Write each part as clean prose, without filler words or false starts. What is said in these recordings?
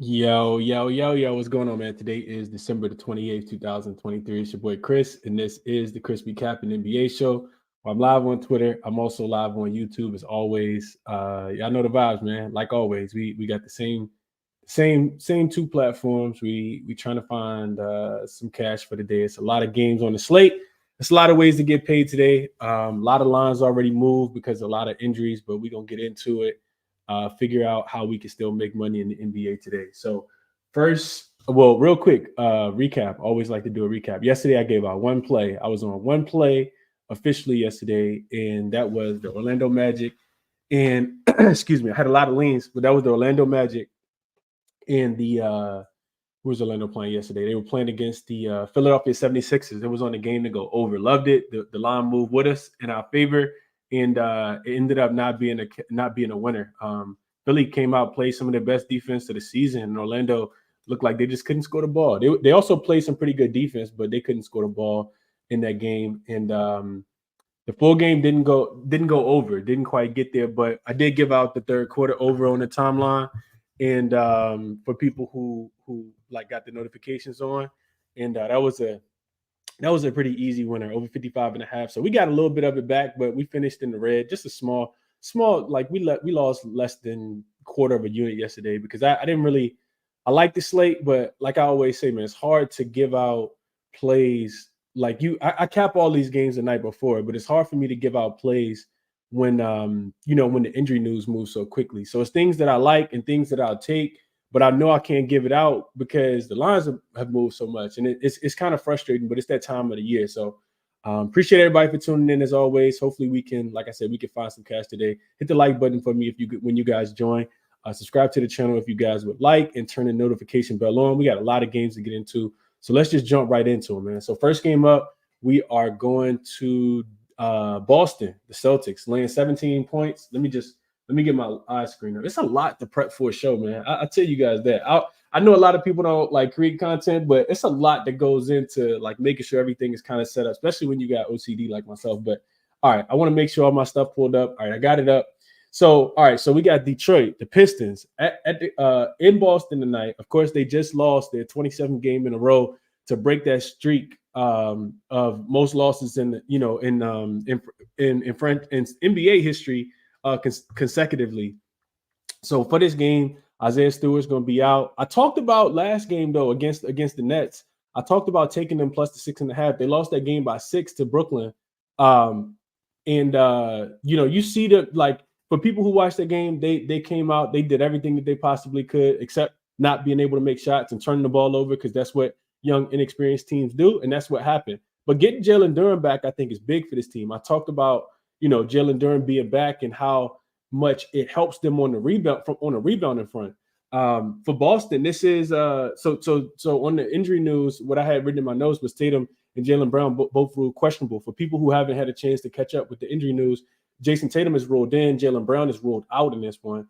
Yo, what's going on, man? Today is December the 28th, 2023. It's your boy Chris, and this is the ChrisBeCappinn NBA show. I'm live on Twitter. I'm also live on YouTube as always. Y'all know the vibes, man. Like always, we got the same two platforms. We trying to find some cash for the day. It's a lot of games on the slate. It's a lot of ways to get paid today. A lot of lines already moved because of a lot of injuries, but we're gonna get into it. Figure out how we can still make money in the NBA today. So first, well, real quick, recap. Always like to do a recap. Yesterday, I gave out one play. I was on one play officially yesterday, and that was the Orlando Magic. And excuse me, I had a lot of leans, but that was the Orlando Magic and the who was Orlando playing yesterday? They were playing against the Philadelphia 76ers. It was on the game to go over. Loved it. The line moved with us in our favor, and it ended up not being a winner. Philly came out, played some of their best defense of the season, and Orlando looked like they just couldn't score the ball. They also played some pretty good defense, but they couldn't score the ball in that game. And the full game didn't go over. Didn't quite get there, but I did give out the third quarter over on the timeline. And for people who like got the notifications on, and that was a pretty easy winner, over 55.5. So we got a little bit of it back, but we finished in the red, just a small, like we lost less than a quarter of a unit yesterday because I didn't really, I like the slate, but like I always say, man, it's hard to give out plays like I cap all these games the night before, but it's hard for me to give out plays when when the injury news moves so quickly. So it's things that I like and things that I'll take, but I know I can't give it out because the lines have moved so much, and it's kind of frustrating. But it's that time of the year, so appreciate everybody for tuning in as always. Hopefully we can, like I said, we can find some cash today. Hit the like button for me when you guys join. Subscribe to the channel if you guys would like, and turn the notification bell on. We got a lot of games to get into, so let's just jump right into them, man. So first game up, we are going to Boston, the Celtics, laying 17 points. Let me get my eye screen up. It's a lot to prep for a show, man. I tell you guys that. I know a lot of people don't like create content, but it's a lot that goes into like making sure everything is kind of set up, especially when you got OCD like myself. But all right, I want to make sure all my stuff pulled up. All right, I got it up. So all right, so we got Detroit, the Pistons in Boston tonight. Of course, they just lost their 27th game in a row to break that streak of most losses in NBA history consecutively. So for this game, Isaiah Stewart's going to be out. I talked about last game though against the Nets. I talked about taking them plus the 6.5. They lost that game by 6 to Brooklyn. You see for people who watched the game, they came out, they did everything that they possibly could except not being able to make shots and turning the ball over because that's what young, inexperienced teams do, and that's what happened. But getting Jalen Duren back, I think, is big for this team. I talked about, Jalen Duren being back and how much it helps them on the rebounding front. For Boston, this is so on the injury news, what I had written in my notes was Tatum and Jaylen Brown both ruled questionable. For people who haven't had a chance to catch up with the injury news, Jason Tatum is ruled in, Jaylen Brown is ruled out in this one.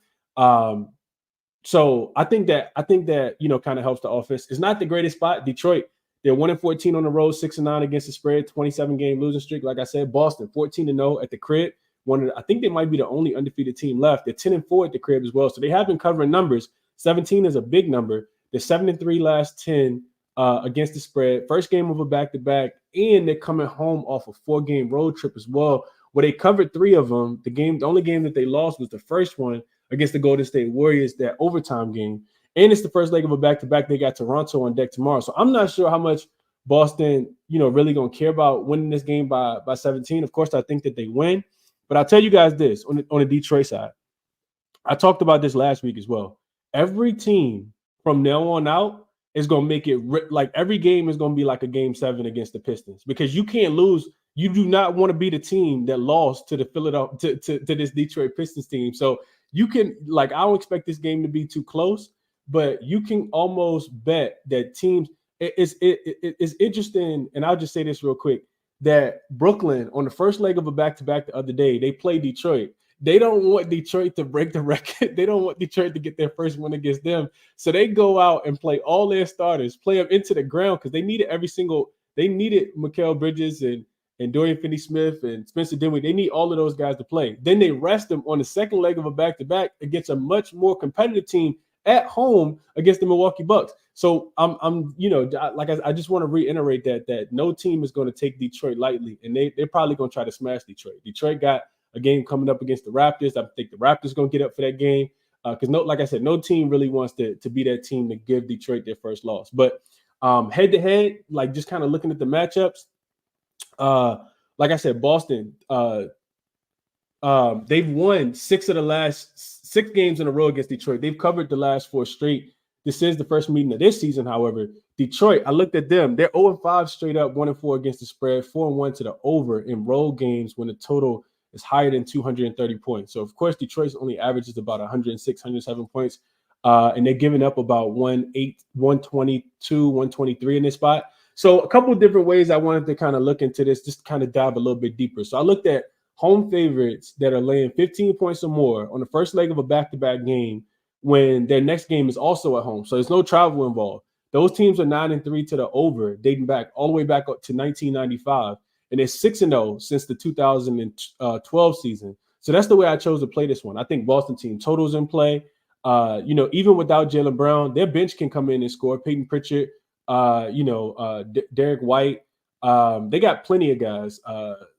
So I think that kind of helps the offense. It's not the greatest spot. Detroit, they're 1-14 on the road, 6-9 against the spread, 27-game losing streak. Like I said, Boston 14-0 at the crib. I think they might be the only undefeated team left. They're 10-4 at the crib as well. So they have been covering numbers. 17 is a big number. They're 7-3 last 10 against the spread. First game of a back-to-back, and they're coming home off a 4-game road trip as well, where they covered 3 of them. The only game that they lost was the first one against the Golden State Warriors, that overtime game. And it's the first leg of a back-to-back. They got Toronto on deck tomorrow. So I'm not sure how much Boston, really going to care about winning this game by 17. Of course, I think that they win. But I'll tell you guys this on the Detroit side. I talked about this last week as well. Every team from now on out is going to make it like every game is going to be like a game 7 against the Pistons because you can't lose. You do not want to be the team that lost to the Philadelphia to this Detroit Pistons team. So you can I don't expect this game to be too close, but you can almost bet that teams. It's interesting, and I'll just say this real quick, that Brooklyn on the first leg of a back-to-back the other day, they played Detroit. They don't want Detroit to break the record. They don't want Detroit to get their first win against them. So they go out and play all their starters, play them into the ground because they needed they needed Mikal Bridges and Dorian Finney-Smith and Spencer Dinwiddie. They need all of those guys to play. Then they rest them on the second leg of a back-to-back against a much more competitive team at home against the Milwaukee Bucks. So I'm I just want to reiterate that no team is going to take Detroit lightly, and they're probably going to try to smash Detroit. Detroit got a game coming up against the Raptors. I think the Raptors going to get up for that game because like I said, no team really wants to be that team to give Detroit their first loss. But head to head, like just kind of looking at the matchups, like I said, Boston. They've won 6 of the last 6 games in a row against Detroit. They've covered the last 4 straight. This is the first meeting of this season, however. Detroit, I looked at them. They're 0-5 straight up, 1-4 against the spread, 4-1 to the over in road games when the total is higher than 230 points. So, of course, Detroit's only averages about 106, 107 points. And they're giving up about 122, 123 in this spot. So a couple of different ways I wanted to kind of look into this, just kind of dive a little bit deeper. So I looked at home favorites that are laying 15 points or more on the first leg of a back-to-back game when their next game is also at home. So there's no travel involved. Those teams are 9-3 to the over, dating back all the way back up to 1995. And they're 6-0 since the 2012 season. So that's the way I chose to play this one. I think Boston team totals in play. Even without Jaylen Brown, their bench can come in and score. Peyton Pritchard, Derek White. They got plenty of guys.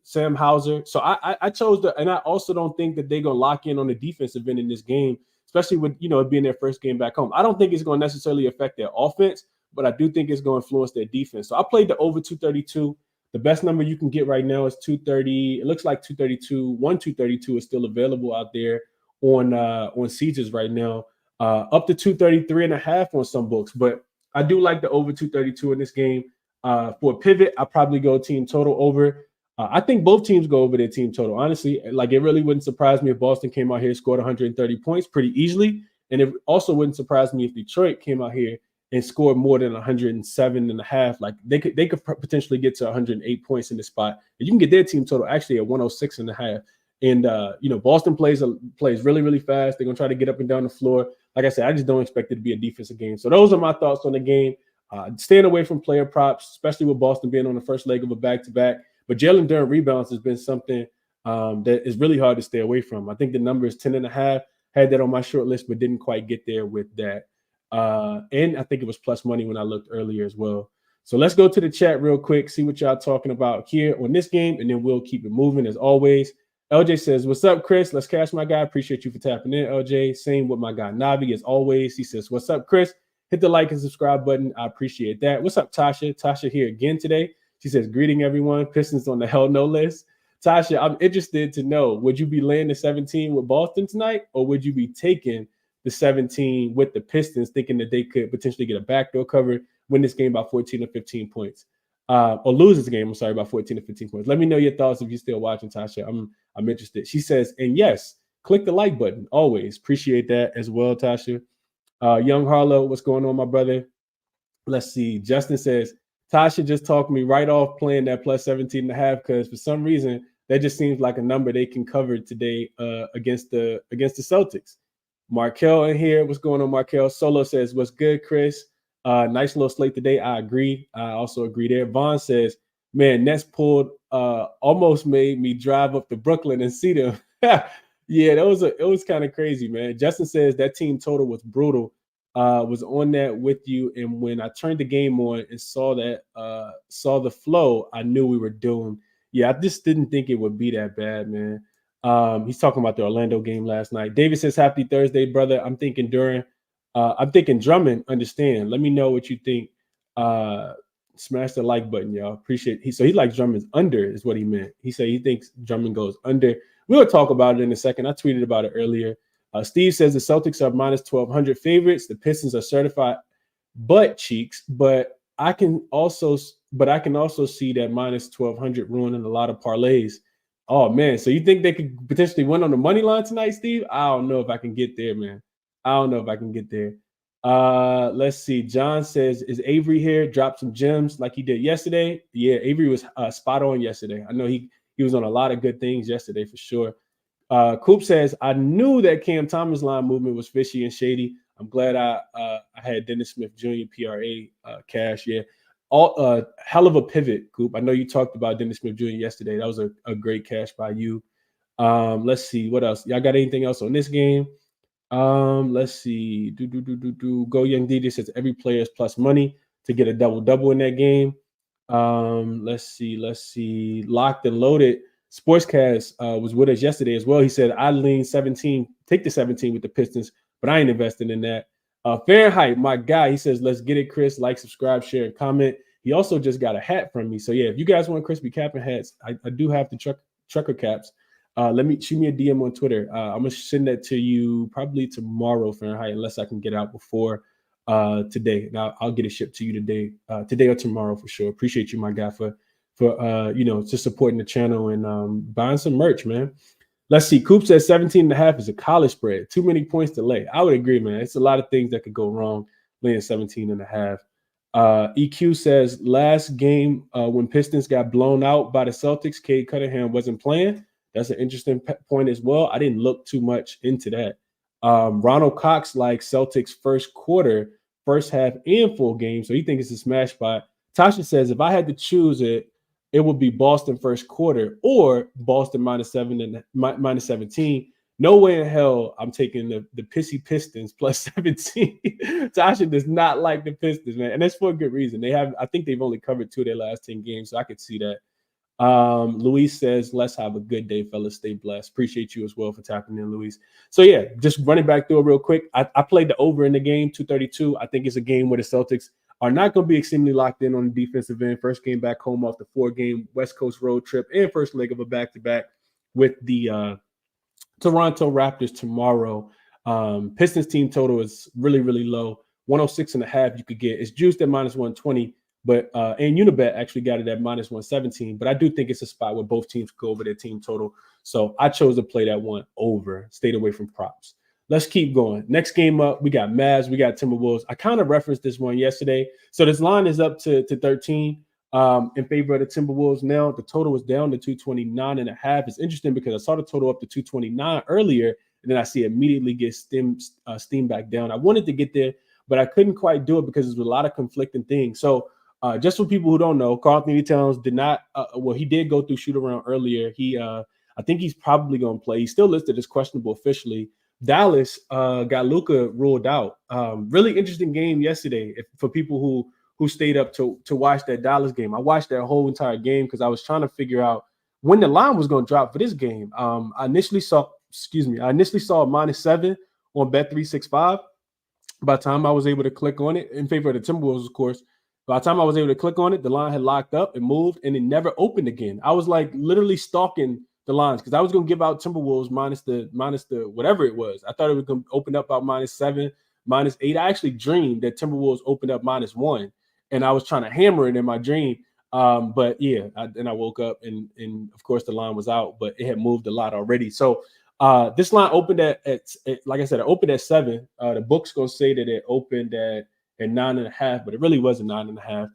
Sam Hauser. So I chose and I also don't think that they're going to lock in on the defensive end in this game, especially with, it being their first game back home. I don't think it's going to necessarily affect their offense, but I do think it's going to influence their defense. So I played the over 232. The best number you can get right now is 230. It looks like 232. 232 is still available out there on Caesars right now. Up to 233.5 on some books, but I do like the over 232 in this game. For a pivot, I probably go team total over. I think both teams go over their team total. Honestly, like it really wouldn't surprise me if Boston came out here, scored 130 points pretty easily. And it also wouldn't surprise me if Detroit came out here and scored more than 107.5. Like they could potentially get to 108 points in this spot. And you can get their team total actually at 106.5. And Boston plays really, really fast. They're gonna try to get up and down the floor. Like I said, I just don't expect it to be a defensive game. So those are my thoughts on the game. Staying away from player props, especially with Boston being on the first leg of a back-to-back. But Jalen Duren rebounds has been something that is really hard to stay away from. I think the number is 10.5. Had that on my short list, but didn't quite get there with that. And I think it was plus money when I looked earlier as well. So let's go to the chat real quick, see what y'all talking about here on this game, and then we'll keep it moving as always. LJ says, what's up, Chris? Let's cash my guy. Appreciate you for tapping in, LJ. Same with my guy, Navi, as always. He says, what's up, Chris? Hit the like and subscribe button. I appreciate that. What's up, Tasha? Tasha here again today. She says, greeting everyone. Pistons on the hell no list. Tasha, I'm interested to know, would you be laying the 17 with Boston tonight, or would you be taking the 17 with the Pistons, thinking that they could potentially get a backdoor cover, win this game by 14 or 15 points? Or lose this game, by 14 to 15 points. Let me know your thoughts if you're still watching, Tasha. I'm interested. She says, and yes, click the like button. Always appreciate that as well, Tasha. Young Harlow, what's going on, my brother? Let's see. Justin says, Tasha just talked me right off playing that plus 17.5 because for some reason that just seems like a number they can cover today against the Celtics. Markel in here. What's going on, Markel? Solo says, what's good, Chris? Nice little slate today. I agree. I also agree there. Vaughn says, man, Nets pulled almost made me drive up to Brooklyn and see them. Yeah, it was kind of crazy, man. Justin says that team total was brutal. Was on that with you, and when I turned the game on and saw the flow, I knew we were doomed. Yeah, I just didn't think it would be that bad, man. He's talking about the Orlando game last night. David says, happy Thursday, brother. I'm thinking Drummond. Understand. Let me know what you think. Smash the like button, y'all. Appreciate it. He likes Drummond's under is what he meant. He said he thinks Drummond goes under. We'll talk about it in a second. I tweeted about it earlier. Steve says the Celtics are minus 1,200 favorites. The Pistons are certified butt cheeks, but I can also see that minus 1,200 ruining a lot of parlays. Oh man, so you think they could potentially win on the money line tonight, Steve? I don't know if I can get there, man. Let's see. John says, is Avery here? Drop some gems like he did yesterday. Yeah, Avery was spot on yesterday. I know he was on a lot of good things yesterday for sure. Coop says, I knew that Cam Thomas line movement was fishy and shady. I'm glad I had Dennis Smith Jr. PRA cash. Yeah, hell of a pivot, Coop. I know you talked about Dennis Smith Jr. yesterday. That was a great cash by you. Let's see what else. Y'all got anything else on this game? Let's see. Go Young DJ says every player is plus money to get a double in that game. Let's see. Locked and Loaded. Sportscast was with us yesterday as well. He said I lean 17, take the 17 with the Pistons, but I ain't investing in that. Fahrenheit, my guy, he says, let's get it, Chris. Like, subscribe, share, and comment. He also just got a hat from me. So yeah, if you guys want ChrisBeCappinn hats, I do have the trucker caps. Shoot me a DM on Twitter. I'm gonna send that to you probably tomorrow, Fahrenheit, unless I can get out before today. Now I'll get it shipped to you today or tomorrow for sure. Appreciate you, my guy, for just supporting the channel and buying some merch, man. Let's see. Coop says 17.5 is a college spread. Too many points to lay. I would agree, man. It's a lot of things that could go wrong laying 17.5. EQ says last game when Pistons got blown out by the Celtics, Cade Cunningham wasn't playing. That's an interesting point as well. I didn't look too much into that. Ronald Cox likes Celtics first quarter, first half, and full game. So he thinks it's a smash spot. Tasha says if I had to choose it would be Boston first quarter or Boston -7 and -17. No way in hell I'm taking the pissy Pistons plus 17. Tasha does not like the Pistons, man. And that's for a good reason. I think they've only covered 2 of their last 10 games, so I could see that. Luis says, let's have a good day, fellas. Stay blessed. Appreciate you as well for tapping in, Luis. So yeah, just running back through it real quick. I played the over in the game, 232. I think it's a game where the Celtics are not going to be extremely locked in on the defensive end. First game back home off the 4-game West Coast road trip and first leg of a back-to-back with the Toronto Raptors tomorrow. Pistons team total is really, really low. 106.5 you could get. It's juiced at -120. But and Unibet actually got it at -117. But I do think it's a spot where both teams go over their team total. So I chose to play that one over. Stayed away from props. Let's keep going. Next game up, we got Mavs, we got Timberwolves. I kind of referenced this one yesterday. So this line is up to 13 in favor of the Timberwolves now. The total is down to 229.5. It's interesting because I saw the total up to 229 earlier, and then I see it immediately get steam back down. I wanted to get there, but I couldn't quite do it because there's a lot of conflicting things. So just for people who don't know, Karl-Anthony Towns did not. He did go through shoot around earlier. I think he's probably going to play. He's still listed as questionable officially. Dallas got Luka ruled out. Really interesting game yesterday for people who stayed up to watch that Dallas game. I watched that whole entire game because I was trying to figure out when the line was going to drop for this game. I initially saw -7 on Bet365. By the time I was able to click on it in favor of the Timberwolves, of course. By the time I was able to click on it, the line had locked up and moved, and it never opened again. I was like literally stalking the lines because I was going to give out Timberwolves minus the whatever it was. I thought it was going to open up about -7, -8. I actually dreamed that Timberwolves opened up -1, and I was trying to hammer it in my dream. But yeah, and I woke up and of course the line was out, but it had moved a lot already. So this line opened at like I said, it opened at 7. The book's going to say that it opened at 9.5, but it really wasn't 9.5.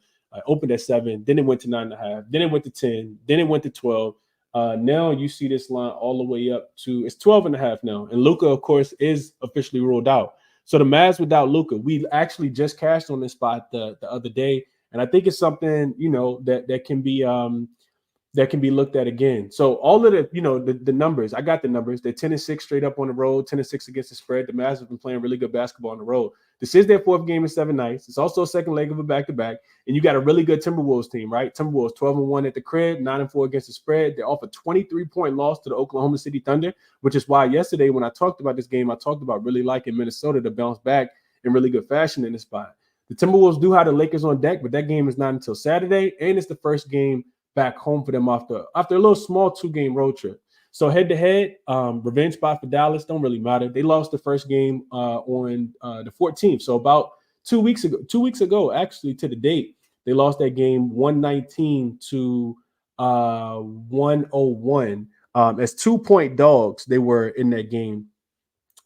Opened at 7, then it went to 9.5, then it went to 10, then it went to 12. Now you see this line all the way up to it's 12.5 now. And Luka, of course, is officially ruled out. So the Mavs without Luka, we actually just cashed on this spot the other day, and I think it's something that can be looked at again. So all of the numbers, I got the numbers. They're 10-6 straight up on the road, 10-6 against the spread. The Mavs have been playing really good basketball on the road. This is their 4th game in 7 nights. It's also a second leg of a back-to-back. And you got a really good Timberwolves team, right? Timberwolves 12-1 at the crib, 9-4 against the spread. They're off a 23-point loss to the Oklahoma City Thunder, which is why yesterday when I talked about this game, I talked about really liking Minnesota to bounce back in really good fashion in this spot. The Timberwolves do have the Lakers on deck, but that game is not until Saturday, and it's the first game back home for them after a little small 2-game road trip. So head-to-head, revenge spot for Dallas don't really matter. They lost the first game on the 14th. So about 2 weeks ago, actually to the date, they lost that game 119 to 101. As 2-point dogs, they were in that game.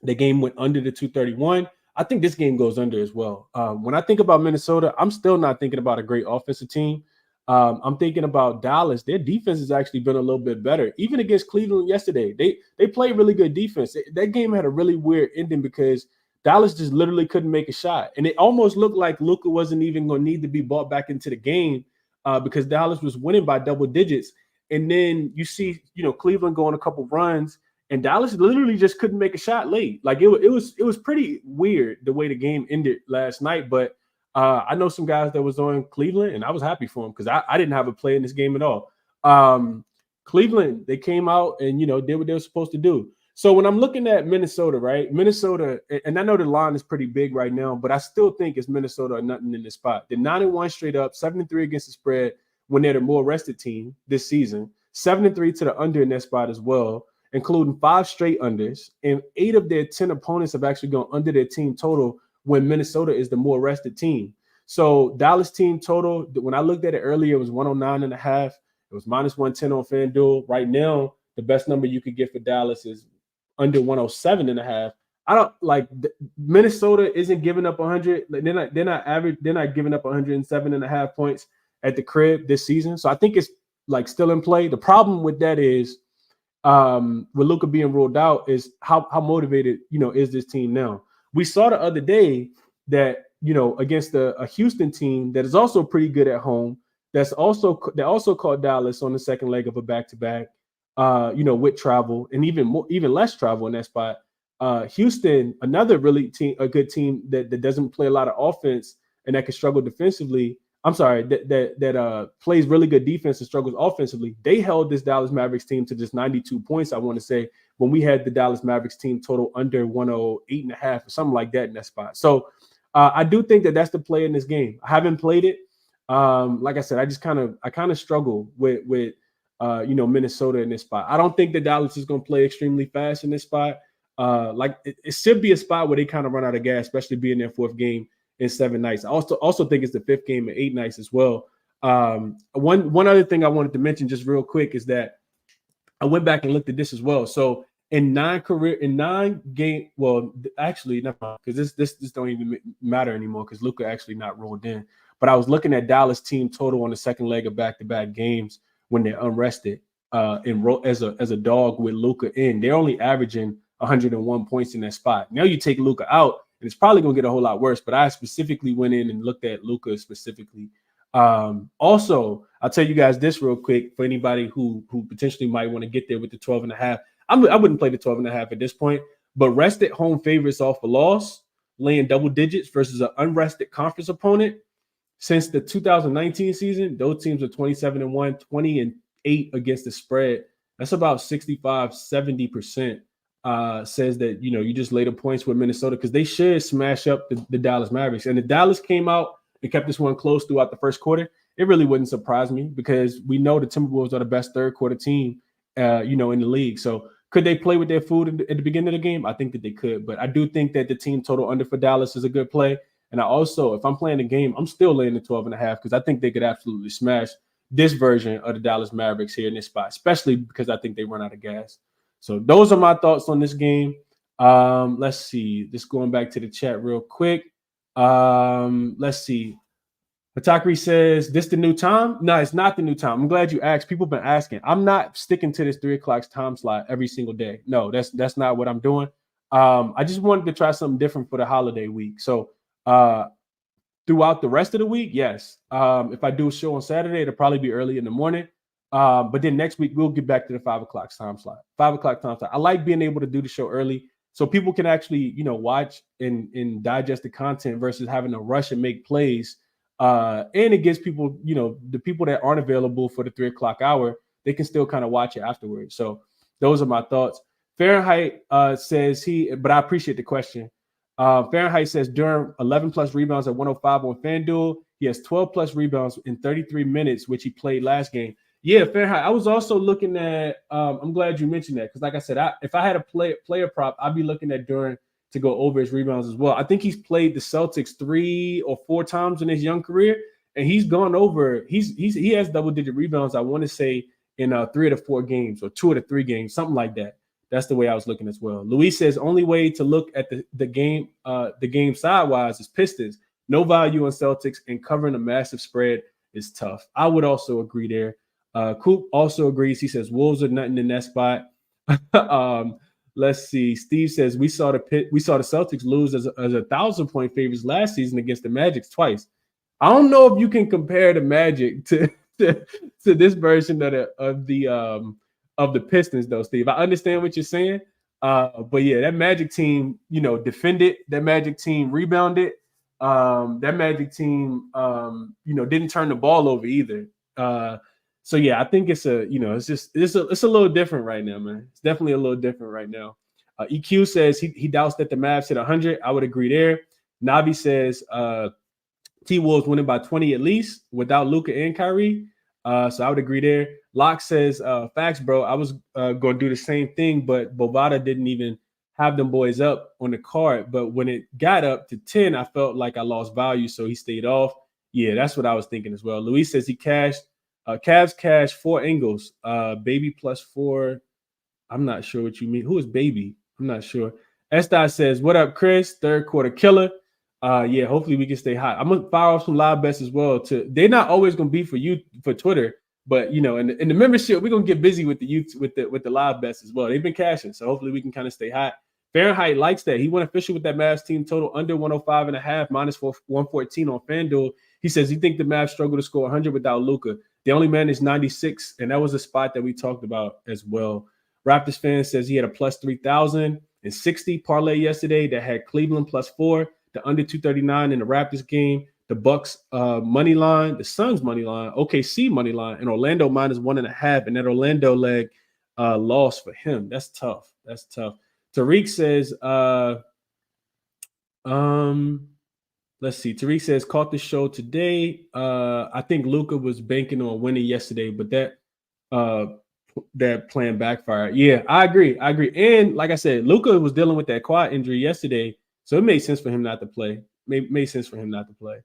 The game went under the 231. I think this game goes under as well. When I think about Minnesota, I'm still not thinking about a great offensive team. I'm thinking about Dallas. Their defense has actually been a little bit better. Even against Cleveland yesterday, they played really good defense. That game had a really weird ending because Dallas just literally couldn't make a shot. And it almost looked like Luka wasn't even going to need to be brought back into the game because Dallas was winning by double digits. And then you see, Cleveland go on a couple runs and Dallas literally just couldn't make a shot late. Like it was pretty weird the way the game ended last night. But I know some guys that was on Cleveland, and I was happy for them because I didn't have a play in this game at all. Cleveland, they came out and did what they were supposed to do. So when I'm looking at Minnesota, right? Minnesota, and I know the line is pretty big right now, but I still think it's Minnesota or nothing in this spot. They're 9-1 straight up, 7-3 against the spread when they're the more rested team this season, 7-3 to the under in that spot as well, including 5 straight unders, and 8 of their 10 opponents have actually gone under their team total when Minnesota is the more rested team. So Dallas team total, when I looked at it earlier, it was 109.5. It was minus 110 on FanDuel. Right now, the best number you could get for Dallas is under 107.5. I don't like Minnesota isn't giving up 100. They're not average. They're not giving up 107.5 points at the crib this season. So I think it's like still in play. The problem with that is with Luka being ruled out is how motivated is this team now. We saw the other day that against a Houston team that is also pretty good at home. That also caught Dallas on the second leg of a back-to-back. With travel and even less travel in that spot. Houston, another a good team that doesn't play a lot of offense and that can struggle defensively. I'm sorry, that plays really good defense and struggles offensively. They held this Dallas Mavericks team to just 92 points, I want to say, when we had the Dallas Mavericks team total under 108.5 or something like that in that spot. So I do think that's the play in this game. I haven't played it. Like I said, I kind of struggle with Minnesota in this spot. I don't think that Dallas is going to play extremely fast in this spot. It should be a spot where they kind of run out of gas, especially being their 4th game in 7 nights. I also think it's the 5th game in 8 nights as well. One other thing I wanted to mention just real quick is that I went back and looked at this as well. So in 9 game, well, actually, never mind, because this don't even matter anymore because Luka actually not rolled in. But I was looking at Dallas team total on the second leg of back-to-back games when they're unrested as a dog with Luka in. They're only averaging 101 points in that spot. Now you take Luka out, and it's probably going to get a whole lot worse. But I specifically went in and looked at Luka specifically. Also, I'll tell you guys this real quick for anybody who potentially might want to get there with the 12.5. I wouldn't play the 12.5 at this point, but rested home favorites off a loss, laying double digits versus an unrested conference opponent. Since the 2019 season, those teams are 27-1, 20-8 against the spread. That's about 65-70%. Says that you just lay the points with Minnesota because they should smash up the Dallas Mavericks. And if Dallas came out and kept this one close throughout the first quarter, it really wouldn't surprise me because we know the Timberwolves are the best third quarter team, in the league. So could they play with their food at the beginning of the game? I think that they could, but I do think that the team total under for Dallas is a good play. And I also, if I'm playing the game, I'm still laying the 12.5 because I think they could absolutely smash this version of the Dallas Mavericks here in this spot, especially because I think they run out of gas. So those are my thoughts on this game. Let's see. Just going back to the chat real quick. Let's see. Hatakri says, this the new time? No, it's not the new time. I'm glad you asked. People have been asking. I'm not sticking to this 3 o'clock time slot every single day. No, that's not what I'm doing. I just wanted to try something different for the holiday week. So throughout the rest of the week, yes. If I do a show on Saturday, it'll probably be early in the morning. But then next week, we'll get back to the 5 o'clock time slot. 5 o'clock time slot. I like being able to do the show early so people can actually, watch and digest the content versus having to rush and make plays. And it gives people, the people that aren't available for the 3 o'clock hour, they can still kind of watch it afterwards. So those are my thoughts. Fahrenheit says but I appreciate the question. Fahrenheit says Durham 11 plus rebounds at 105 on FanDuel. He has 12 plus rebounds in 33 minutes, which he played last game. Yeah, Fahrenheit. I was also looking at. I'm glad you mentioned that because, like I said, if I had a player prop, I'd be looking at Durham to go over his rebounds as well. I think he's played the Celtics 3 or 4 times in his young career, and he's gone over. He has double-digit rebounds. I want to say in 3 of the 4 games or 2 of the 3 games, something like that. That's the way I was looking as well. Luis says only way to look at the game sidewise is Pistons. No value on Celtics and covering a massive spread is tough. I would also agree there. Coop also agrees. He says Wolves are nothing in that spot. Let's see. Steve says we saw the Celtics lose as 1,000-point favorites last season against the Magic twice. I don't know if you can compare the Magic to this version of the Pistons, though, Steve. I understand what you're saying, But yeah, that Magic team, defended. That Magic team rebounded. That Magic team, didn't turn the ball over either. So yeah, I think it's it's a little different right now, man. It's definitely a little different right now. EQ says he doubts that the Mavs hit 100. I would agree there. Navi says T-Wolves winning by 20 at least without Luka and Kyrie. So I would agree there. Locke says, facts, bro. I was going to do the same thing, but Bovada didn't even have them boys up on the card. But when it got up to 10, I felt like I lost value, so he stayed off. Yeah, that's what I was thinking as well. Luis says he cashed. Cavs cashed 4 angles. Baby plus 4. I'm not sure what you mean. Who is Baby? I'm not sure. Estai says, what up, Chris? Third quarter killer. Yeah, hopefully we can stay hot. I'm gonna fire off some live bets as well. They're not always gonna be for Twitter, but in the membership, we're gonna get busy with the live bets as well. They've been cashing, so hopefully we can kind of stay hot. Fahrenheit likes that. He went official with that Mavs team total under 105.5, minus 114 on FanDuel. He says he think the Mavs struggle to score 100 without Luka. The only man is 96, and that was a spot that we talked about as well. Raptors fan says he had a plus 3,060 parlay yesterday that had Cleveland plus 4. The under 239 in the Raptors game, the Bucks money line, the Suns money line, OKC money line, and Orlando minus 1.5. And that Orlando leg loss for him. That's tough. That's tough. Tariq says, let's see. Tariq says caught the show today. I think Luka was banking on winning yesterday, but that plan backfired. Yeah, I agree. And like I said, Luka was dealing with that quad injury yesterday. So it made sense for him not to play. Made sense for him not to play.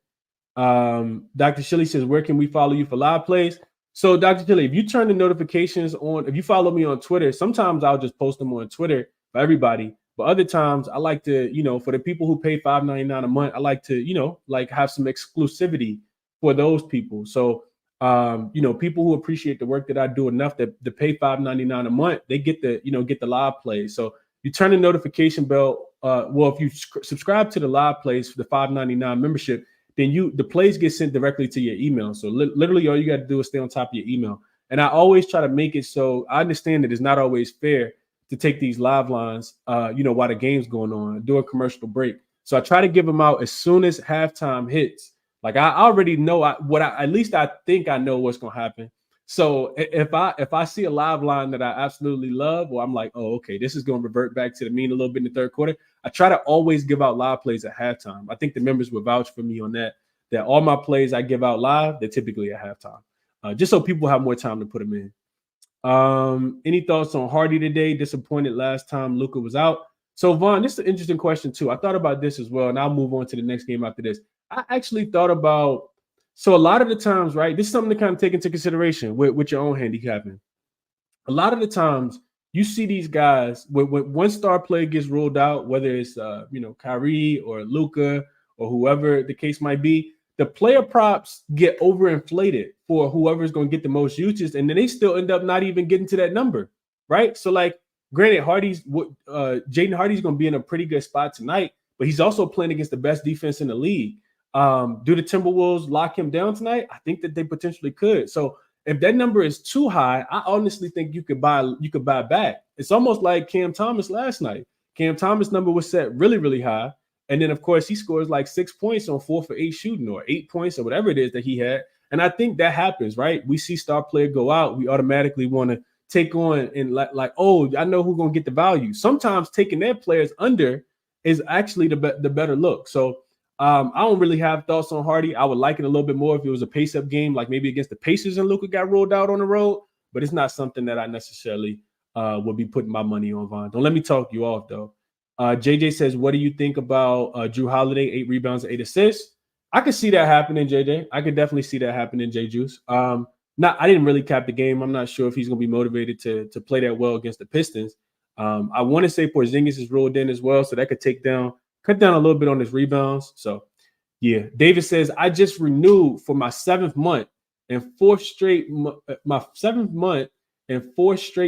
Dr. Shilly says, where can we follow you for live plays? So, Dr. Shilly, if you turn the notifications on, if you follow me on Twitter, sometimes I'll just post them on Twitter for everybody. But other times I like to, for the people who pay $5.99 a month, I like to, have some exclusivity for those people. So, people who appreciate the work that I do enough to pay $5.99 a month, they get the live plays. So you turn the notification bell. If you subscribe to the live plays for the $5.99 membership, then the plays get sent directly to your email. So literally all you got to do is stay on top of your email. And I always try to make it so I understand that it's not always fair to take these live lines, while the game's going on, do a commercial break. So I try to give them out as soon as halftime hits. Like I already know at least I think I know what's going to happen. So if I see a live line that I absolutely love, or I'm like, oh, okay, this is going to revert back to the mean a little bit in the third quarter, I try to always give out live plays at halftime. I think the members will vouch for me on that all my plays I give out live, they're typically at halftime, just so people have more time to put them in. Any thoughts on Hardy today? Disappointed last time Luka was out. So, Vaughn, this is an interesting question, too. I thought about this as well, and I'll move on to the next game after this. I actually thought about so a lot of the times, right, this is something to kind of take into consideration with your own handicapping. A lot of the times you see these guys, when one star player gets ruled out, whether it's, Kyrie or Luka or whoever the case might be, the player props get overinflated for whoever's going to get the most usage, and then they still end up not even getting to that number, right? So, like, granted, Jaden Hardy's going to be in a pretty good spot tonight, but he's also playing against the best defense in the league. Do the Timberwolves lock him down tonight? I think that they potentially could. So if that number is too high, I honestly think you could buy back. It's almost like Cam Thomas last night. Cam Thomas' number was set really, really high. And then, of course, he scores like 6 points on 4 for 8 shooting, or 8 points, or whatever it is that he had. And I think that happens, right? We see star player go out. We automatically want to take on and like, oh, I know who's going to get the value. Sometimes taking their players under is actually the better look. So I don't really have thoughts on Hardy. I would like it a little bit more if it was a pace-up game, like maybe against the Pacers and Luka got rolled out on the road. But it's not something that I necessarily would be putting my money on, Vaughn. Don't let me talk you off, though. JJ says, what do you think about Drew Holiday, 8 rebounds, 8 assists? I could see that happening, JJ. I could definitely see that happening, J-Juice. I didn't really cap the game. I'm not sure if he's going to be motivated to play that well against the Pistons. I want to say Porzingis is rolled in as well, so that could cut down a little bit on his rebounds. So, yeah. David says, I just renewed for my 7th month and 4 straight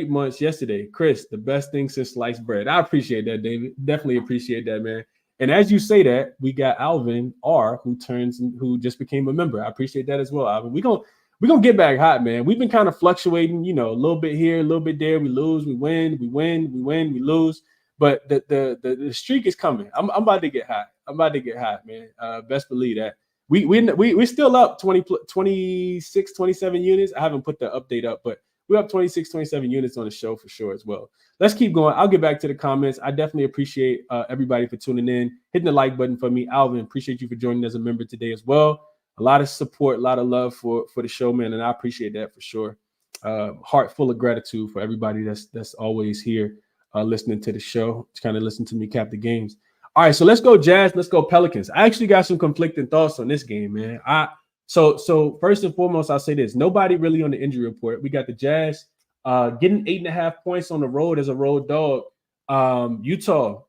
months yesterday. Chris, the best thing since sliced bread. I appreciate that, David. Definitely appreciate that, man. And as you say that, we got Alvin R, who just became a member. I appreciate that as well, Alvin. We're gonna get back hot, man. We've been kind of fluctuating, a little bit here, a little bit there. We lose, we win, we lose. But the streak is coming. I'm about to get hot. I'm about to get hot, man. Best believe that. We're still up 26, 27 units. I haven't put the update up, but we're up 26, 27 units on the show for sure as well. Let's keep going. I'll get back to the comments. I definitely appreciate everybody for tuning in, hitting the like button for me. Alvin, appreciate you for joining as a member today as well. A lot of support, a lot of love for the show, man, and I appreciate that for sure. Heart full of gratitude for everybody that's always here listening to the show, to kind of listen to me cap the games. All right, so let's go Jazz, let's go Pelicans. I actually got some conflicting thoughts on this game, man. So first and foremost, I'll say this. Nobody really on the injury report. We got the Jazz getting 8.5 points on the road as a road dog. Utah,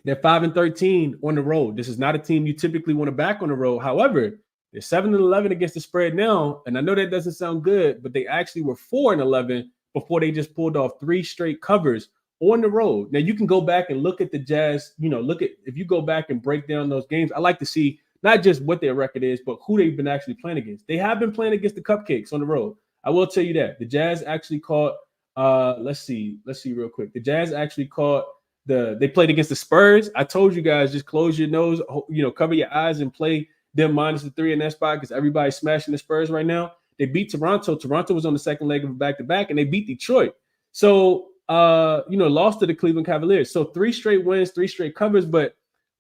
they're 5-13 on the road. This is not a team you typically want to back on the road. However, they're 7-11 against the spread now, and I know that doesn't sound good, but they actually were 4-11 before they just pulled off 3 straight covers on the road. Now, you can go back and look at the Jazz, if you go back and break down those games, I like to see not just what their record is, but who they've been actually playing against. They have been playing against the Cupcakes on the road. I will tell you that. The Jazz actually caught, let's see real quick. The Jazz actually caught they played against the Spurs. I told you guys, just close your nose, cover your eyes and play them minus the 3 in that spot because everybody's smashing the Spurs right now. They beat Toronto. Toronto was on the second leg of a back-to-back, and they beat Detroit. So, lost to the Cleveland Cavaliers. So 3 straight wins, 3 straight covers, but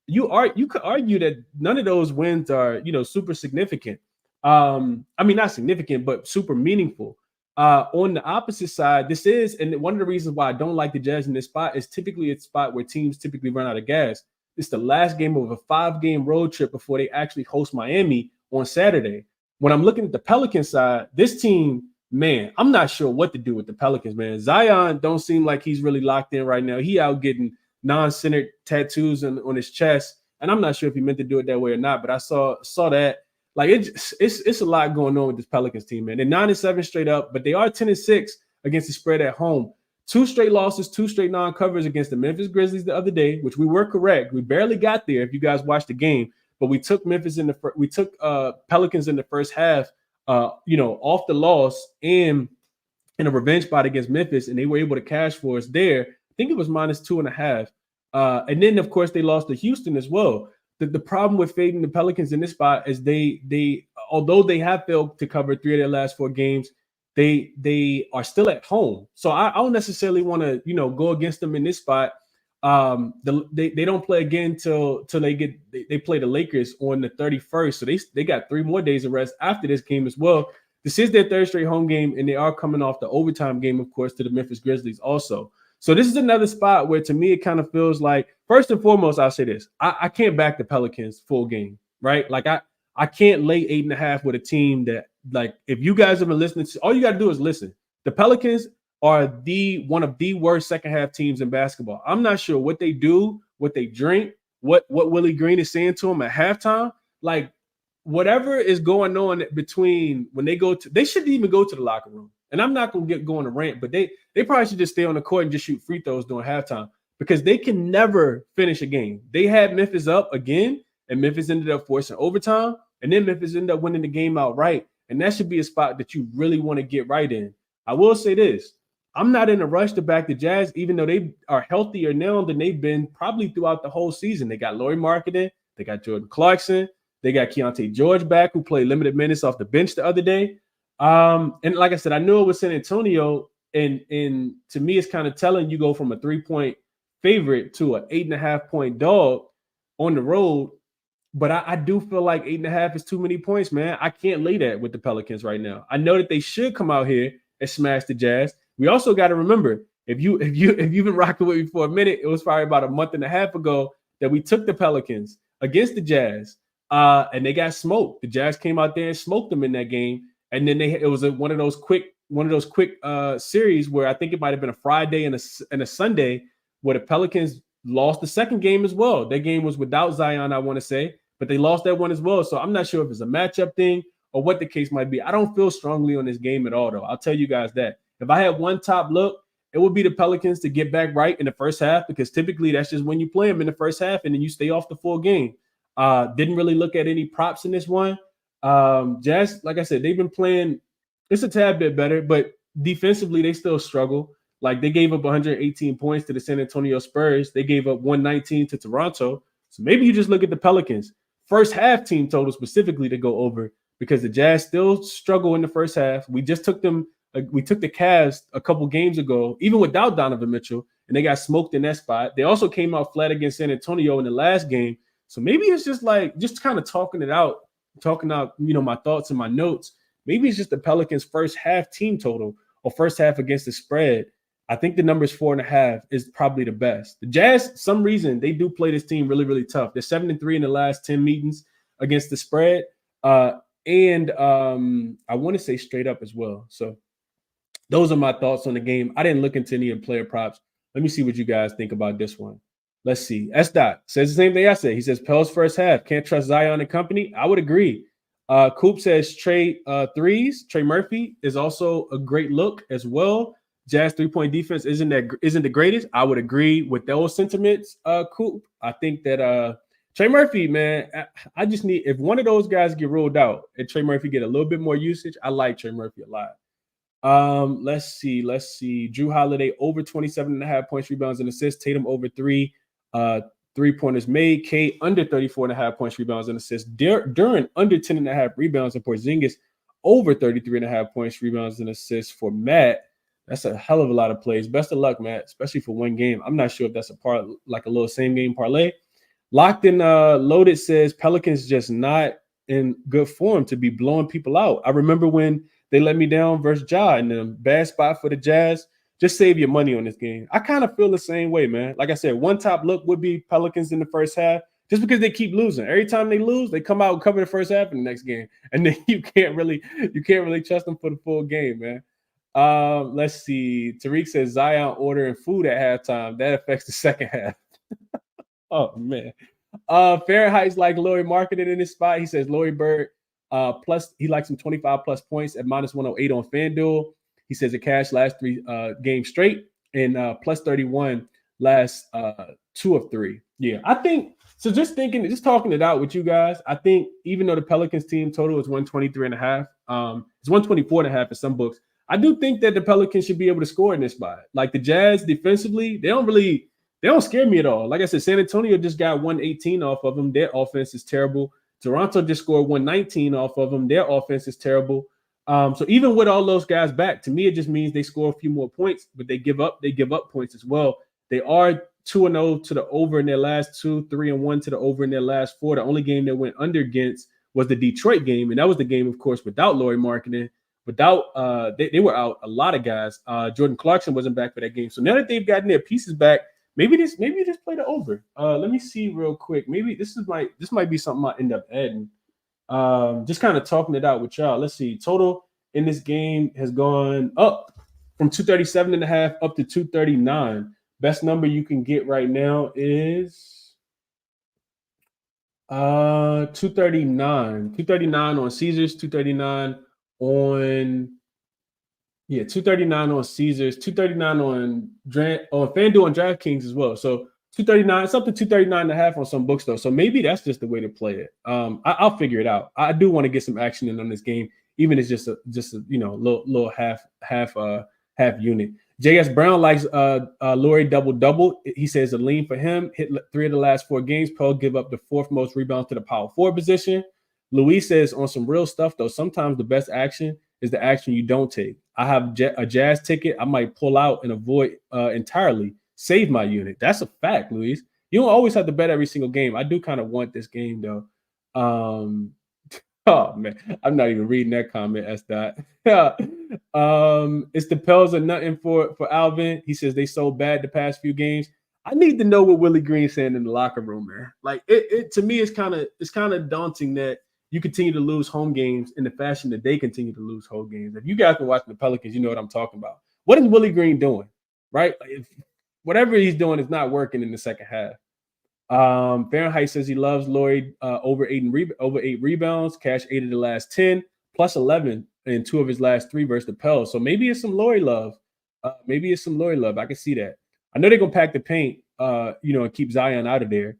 you could argue that none of those wins are, super significant. Not significant, but super meaningful. On the opposite side, this is, and one of the reasons why I don't like the Jazz in this spot is typically it's a spot where teams typically run out of gas. It's the last game of a 5-game road trip before they actually host Miami on Saturday. When I'm looking at the Pelicans side, this team, man, I'm not sure what to do with the Pelicans, man. Zion don't seem like he's really locked in right now. He out getting non-centered tattoos on his chest, and I'm not sure if he meant to do it that way or not, but I saw that. Like, it's a lot going on with this Pelicans team, man. They're 9-7 straight up, but they are 10-6 against the spread at home. 2 straight losses, 2 straight non-covers against the Memphis Grizzlies the other day, which we were correct. We barely got there if you guys watched the game, but we took Pelicans in the first half, off the loss and in a revenge spot against Memphis, and they were able to cash for us there. I think it was minus 2.5. And then, of course, they lost to Houston as well. The problem with fading the Pelicans in this spot is they although they have failed to cover 3 of their last 4 games, they are still at home. So I don't necessarily want to, go against them in this spot. They don't play again till they play the Lakers on the 31st. So they got 3 more days of rest after this game as well. This is their 3rd straight home game, and they are coming off the overtime game, of course, to the Memphis Grizzlies also. So this is another spot where, to me, it kind of feels like, first and foremost, I'll say this. I can't back the Pelicans full game, right? Like, I can't lay 8.5 with a team that, like, if you guys have been listening to, all you got to do is listen. The Pelicans are one of the worst second-half teams in basketball. I'm not sure what they do, what they drink, what Willie Green is saying to them at halftime. Like, whatever is going on between when they shouldn't even go to the locker room. And I'm not going to go on a rant, but they probably should just stay on the court and just shoot free throws during halftime because they can never finish a game. They had Memphis up again, and Memphis ended up forcing overtime, and then Memphis ended up winning the game outright. And that should be a spot that you really want to get right in. I will say this. I'm not in a rush to back the Jazz, even though they are healthier now than they've been probably throughout the whole season. They got Lauri Markkanen. They got Jordan Clarkson. They got Keontae George back, who played limited minutes off the bench the other day. And like I said, I knew it was San Antonio, and to me, it's kind of telling you go from a 3-point favorite to an 8.5-point dog on the road. But I do feel like 8.5 is too many points, man. I can't lay that with the Pelicans right now. I know that they should come out here and smash the Jazz. We also got to remember, if you've been rocking with me for a minute, it was probably about a month and a half ago that we took the Pelicans against the Jazz, and they got smoked. The Jazz came out there and smoked them in that game. And then it was one of those quick series where I think it might have been a Friday and a Sunday where the Pelicans lost the second game as well. That game was without Zion, I want to say, but they lost that one as well. So I'm not sure if it's a matchup thing or what the case might be. I don't feel strongly on this game at all, though. I'll tell you guys that. If I had one top look, it would be the Pelicans to get back right in the first half, because typically that's just when you play them in the first half and then you stay off the full game. Didn't really look at any props in this one. Jazz, like I said, they've been playing, it's a tad bit better, but defensively they still struggle. Like they gave up 118 points to the San Antonio Spurs. They gave up 119 to Toronto. So maybe you just look at the Pelicans first half team total specifically to go over, because the Jazz still struggle in the first half. We just took them. We took the Cavs a couple games ago, even without Donovan Mitchell, and they got smoked in that spot. They also came out flat against San Antonio in the last game. So maybe it's just like just kind of talking out, my thoughts and my notes. Maybe it's just the Pelicans' first half team total or first half against the spread. I think the number's 4.5 is probably the best. The Jazz, some reason, they do play this team really, really tough. They're 7-3 in the last 10 meetings against the spread. And I want to say straight up as well. So those are my thoughts on the game. I didn't look into any of the player props. Let me see what you guys think about this one. Let's see. S. Dot says the same thing I said. He says, Pels first half. Can't trust Zion and company. I would agree. Coop says Trey threes. Trey Murphy is also a great look as well. Jazz 3-point defense isn't the greatest. I would agree with those sentiments, Coop. I think that Trey Murphy, man, I just need, if one of those guys get ruled out and Trey Murphy get a little bit more usage, I like Trey Murphy a lot. Let's see. Jrue Holiday over 27.5 points, rebounds, and assists. Tatum over 3 3-pointers made. K under 34.5 points, rebounds, and assists. Duran under 10.5 rebounds, and Porzingis over 33.5 points, rebounds, and assists for Matt. That's a hell of a lot of plays. Best of luck, Matt, especially for one game. I'm not sure if that's a little same game parlay. Locked in Loaded says Pelicans just not in good form to be blowing people out. I remember when they let me down versus Ja, and then bad spot for the Jazz. Just save your money on this game. I kind of feel the same way, man. Like I said, one top look would be Pelicans in the first half, just because they keep losing. Every time they lose, they come out and cover the first half in the next game, and then you can't really trust them for the full game, man. Let's see. Tariq says Zion ordering food at halftime. That affects the second half. Oh man. Fahrenheit's like Laurie marketed in this spot. He says Laurie Bird plus he likes him 25 plus points at minus 108 on FanDuel. He says it cashed last 3 games straight and plus 31 last 2 of 3. Yeah, I think so. Just talking it out with you guys. I think even though the Pelicans team total is 123.5, it's 124.5 in some books. I do think that the Pelicans should be able to score in this spot. Like the Jazz defensively, they don't scare me at all. Like I said, San Antonio just got 118 off of them. Their offense is terrible. Toronto just scored 119 off of them. Their offense is terrible. So even with all those guys back, to me, it just means they score a few more points, but they give up points as well. They are 2-0 to the over in their last 2, 3-1 to the over in their last 4. The only game they went under against was the Detroit game, and that was the game, of course, without Laurie marketing. Without they were out a lot of guys. Jordan Clarkson wasn't back for that game. So now that they've gotten their pieces back, maybe you just play the over. Let me see real quick. Maybe this might be something I end up adding. Just kind of talking it out with y'all. Let's see. Total in this game has gone up from 237.5 up to 239. Best number you can get right now is 239. 239 on Caesars, 239 on 239 on Caesars, 239 on FanDuel and DraftKings as well. So 239, it's up to 239.5 on some books though. So maybe that's just the way to play it. I'll figure it out. I do want to get some action in on this game, even if it's just a little half unit. JS Brown likes Laurie double. He says a lean for him. Hit 3 of the last 4 games. Pearl give up the 4th most rebounds to the power forward position. Luis says on some real stuff though, sometimes the best action is the action you don't take. I have a Jazz ticket. I might pull out and avoid entirely. Save my unit. That's a fact, Luis. You don't always have to bet every single game. I do kind of want this game though. Oh man, I'm not even reading that comment. It's the Pels are nothing for Alvin. He says they so bad the past few games. I need to know what Willie Green's saying in the locker room, man. Like it to me, it's kind of daunting that you continue to lose home games in the fashion that they continue to lose home games. If you guys been watching the Pelicans, you know what I'm talking about. What is Willie Green doing? Right? Whatever he's doing is not working in the second half. Fahrenheit says he loves Laurie over 8 rebounds, cash 8 of the last 10, plus 11 in 2 of his last 3 versus the Pels. So maybe it's some Laurie love. I can see that. I know they're gonna pack the paint, and keep Zion out of there.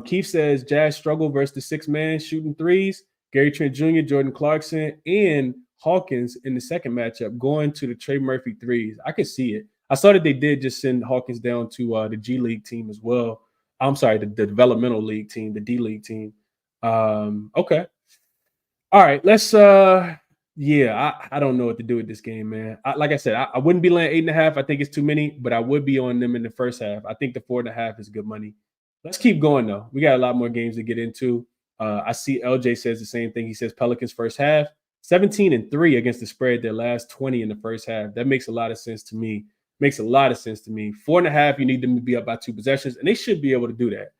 Keith says Jazz struggle versus the 6-man shooting threes. Gary Trent Jr., Jordan Clarkson, and Hawkins in the second matchup going to the Trey Murphy threes. I can see it. I saw that they did just send Hawkins down to the G League team as well. I'm sorry, the developmental league team, the D League team. Okay. All right, let's yeah, I don't know what to do with this game, man. Like I said, I wouldn't be laying 8.5. I think it's too many, but I would be on them in the first half. I think the 4.5 is good money. Let's keep going though. We got a lot more games to get into. I see LJ says the same thing. He says Pelicans first half, 17-3 against the spread, their last 20 in the first half. That makes a lot of sense to me. Makes a lot of sense to me. 4.5, you need them to be up by 2 possessions, and they should be able to do that.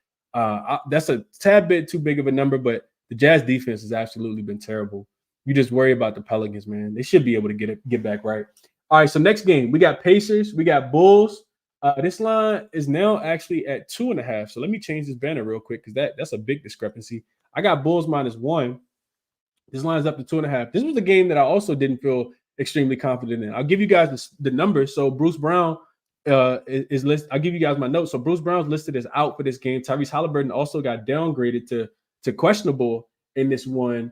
That's a tad bit too big of a number, but the Jazz defense has absolutely been terrible. You just worry about the Pelicans, man. They should be able to get back right. All right, so next game, we got Pacers, we got Bulls. This line is now actually at 2.5. So let me change this banner real quick because that's a big discrepancy. I got Bulls -1. This line is up to 2.5. This was a game that I also didn't feel extremely confident in. I'll give you guys the numbers. So Bruce Brown is listed. I'll give you guys my notes. So Bruce Brown's listed as out for this game. Tyrese Halliburton also got downgraded to questionable in this one.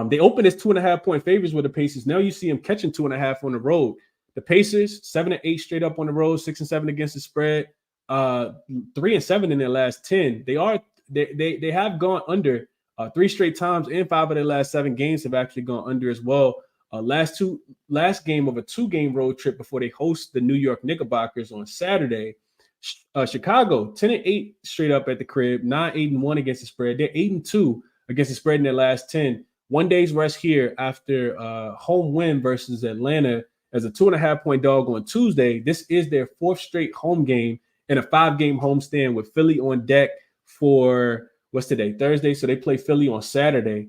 They opened as 2.5-point favorites with the Pacers. Now you see them catching 2.5 on the road. The Pacers 7-8 straight up on the road, 6-7 against the spread, 3-7 in their last 10. They have gone under 3 straight times, and 5 of their last 7 games have actually gone under as well. Last game of a 2-game road trip before they host the New York Knickerbockers on Saturday. Chicago 10-8 straight up at the crib, 9-8-1 against the spread. They're 8-2 against the spread in their last 10. 1 day's rest here after home win versus Atlanta as a 2.5-point dog on Tuesday. This is their 4th straight home game and a 5-game homestand with Philly on deck for what's today? Thursday. So they play Philly on Saturday.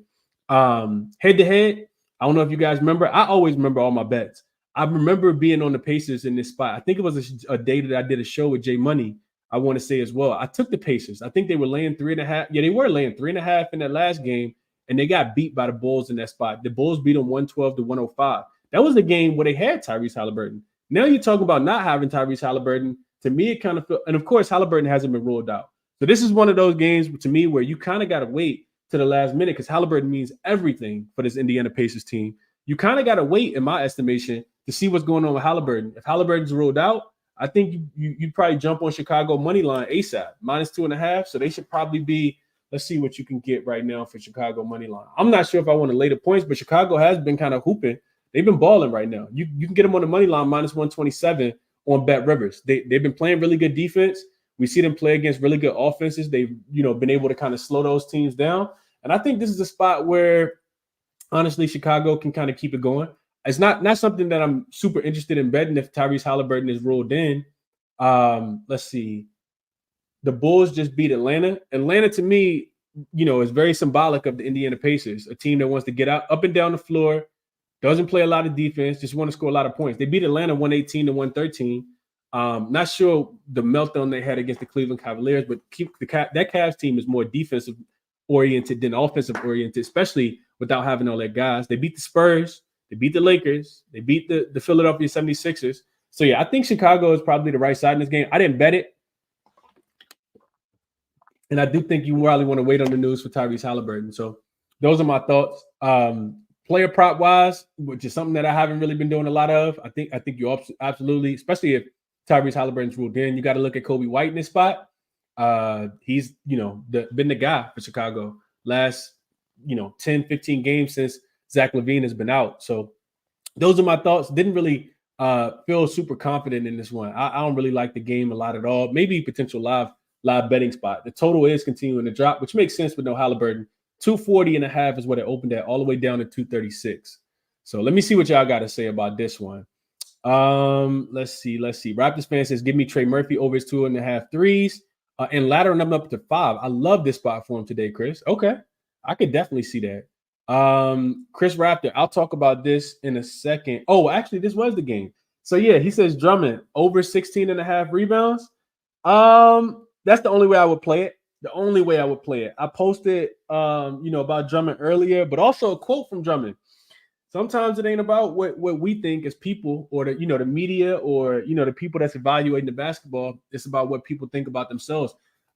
Head to head, I don't know if you guys remember. I always remember all my bets. I remember being on the Pacers in this spot. I think it was a day that I did a show with Jay Money, I want to say as well. I took the Pacers. I think they were laying 3.5. Yeah, they were laying 3.5 in that last game, and they got beat by the Bulls in that spot. The Bulls beat them 112-105. That was the game where they had Tyrese Halliburton. Now you're talking about not having Tyrese Halliburton. To me, it kind of felt, and of course, Halliburton hasn't been ruled out. So this is one of those games to me where you kind of got to wait to the last minute because Halliburton means everything for this Indiana Pacers team. You kind of got to wait, in my estimation, to see what's going on with Halliburton. If Halliburton's ruled out, I think you'd probably jump on Chicago money line ASAP, -2.5. So they should probably be, let's see what you can get right now for Chicago money line. I'm not sure if I want to lay the points, but Chicago has been kind of hooping. They've been balling right now. You can get them on the money line -127 on Bet Rivers. They've been playing really good defense. We see them play against really good offenses. They've been able to kind of slow those teams down. And I think this is a spot where, honestly, Chicago can kind of keep it going. It's not something that I'm super interested in betting if Tyrese Halliburton is ruled in. Let's see. The Bulls just beat Atlanta. Atlanta, to me, is very symbolic of the Indiana Pacers, a team that wants to get up and down the floor, doesn't play a lot of defense, just want to score a lot of points. They beat Atlanta 118-113. Not sure the meltdown they had against the Cleveland Cavaliers, but that Cavs team is more defensive oriented than offensive oriented, especially without having all their guys. They beat the Spurs, they beat the Lakers, they beat the Philadelphia 76ers. So yeah, I think Chicago is probably the right side in this game. I didn't bet it. And I do think you probably want to wait on the news for Tyrese Halliburton. So those are my thoughts. Player prop wise, which is something that I haven't really been doing a lot of. I think you absolutely, especially if Tyrese Halliburton's ruled in, you got to look at Kobe White in this spot. He's, been the guy for Chicago last, 10, 15 games since Zach LaVine has been out. So those are my thoughts. Didn't really feel super confident in this one. I don't really like the game a lot at all. Maybe potential live betting spot. The total is continuing to drop, which makes sense with no Halliburton. 240.5 is what it opened at, all the way down to 236. So let me see what y'all got to say about this one. Let's see. Raptors fan says, give me Trey Murphy over his 2.5 threes. And laddering them up to 5. I love this spot for him today, Chris. Okay. I could definitely see that. Chris Raptor, I'll talk about this in a second. Oh, actually, this was the game. So yeah, he says Drummond over 16.5 rebounds. That's the only way I would play it. I posted, about Drummond earlier, but also a quote from Drummond. Sometimes it ain't about what we think as people or the media or, the people that's evaluating the basketball. It's about what people think about themselves.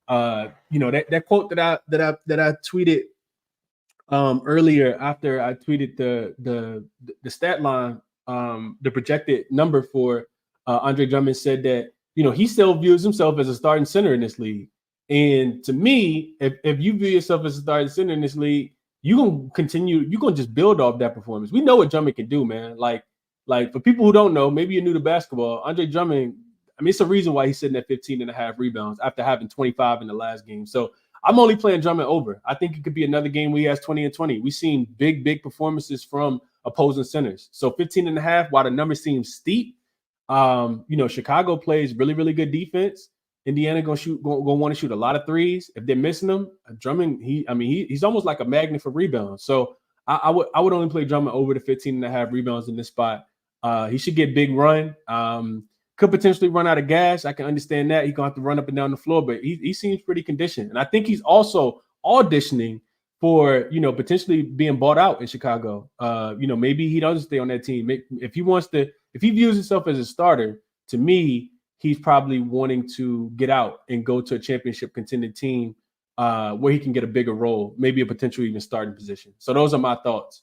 That quote that I tweeted earlier after I tweeted the stat line, the projected number for Andre Drummond said that, he still views himself as a starting center in this league. And to me, if you view yourself as a starting center in this league, you're going to just build off that performance. We know what Drummond can do, man. Like for people who don't know, maybe you're new to basketball, Andre Drummond, it's a reason why he's sitting at 15.5 rebounds after having 25 in the last game. So I'm only playing Drummond over. I think it could be another game where he has 20 and 20. We've seen big performances from opposing centers. So 15.5, while the number seems steep, Chicago plays really good defense. Indiana gonna want to shoot a lot of threes. If they're missing them, Drummond, he's almost like a magnet for rebounds. So I would only play Drummond over the 15.5 rebounds in this spot. He should get big run. Could potentially run out of gas. I can understand that. He's gonna have to run up and down the floor, but he seems pretty conditioned. And I think he's also auditioning for, potentially being bought out in Chicago. Maybe he doesn't stay on that team. If he views himself as a starter, to me, he's probably wanting to get out and go to a championship contending team where he can get a bigger role, maybe a potential even starting position. So those are my thoughts.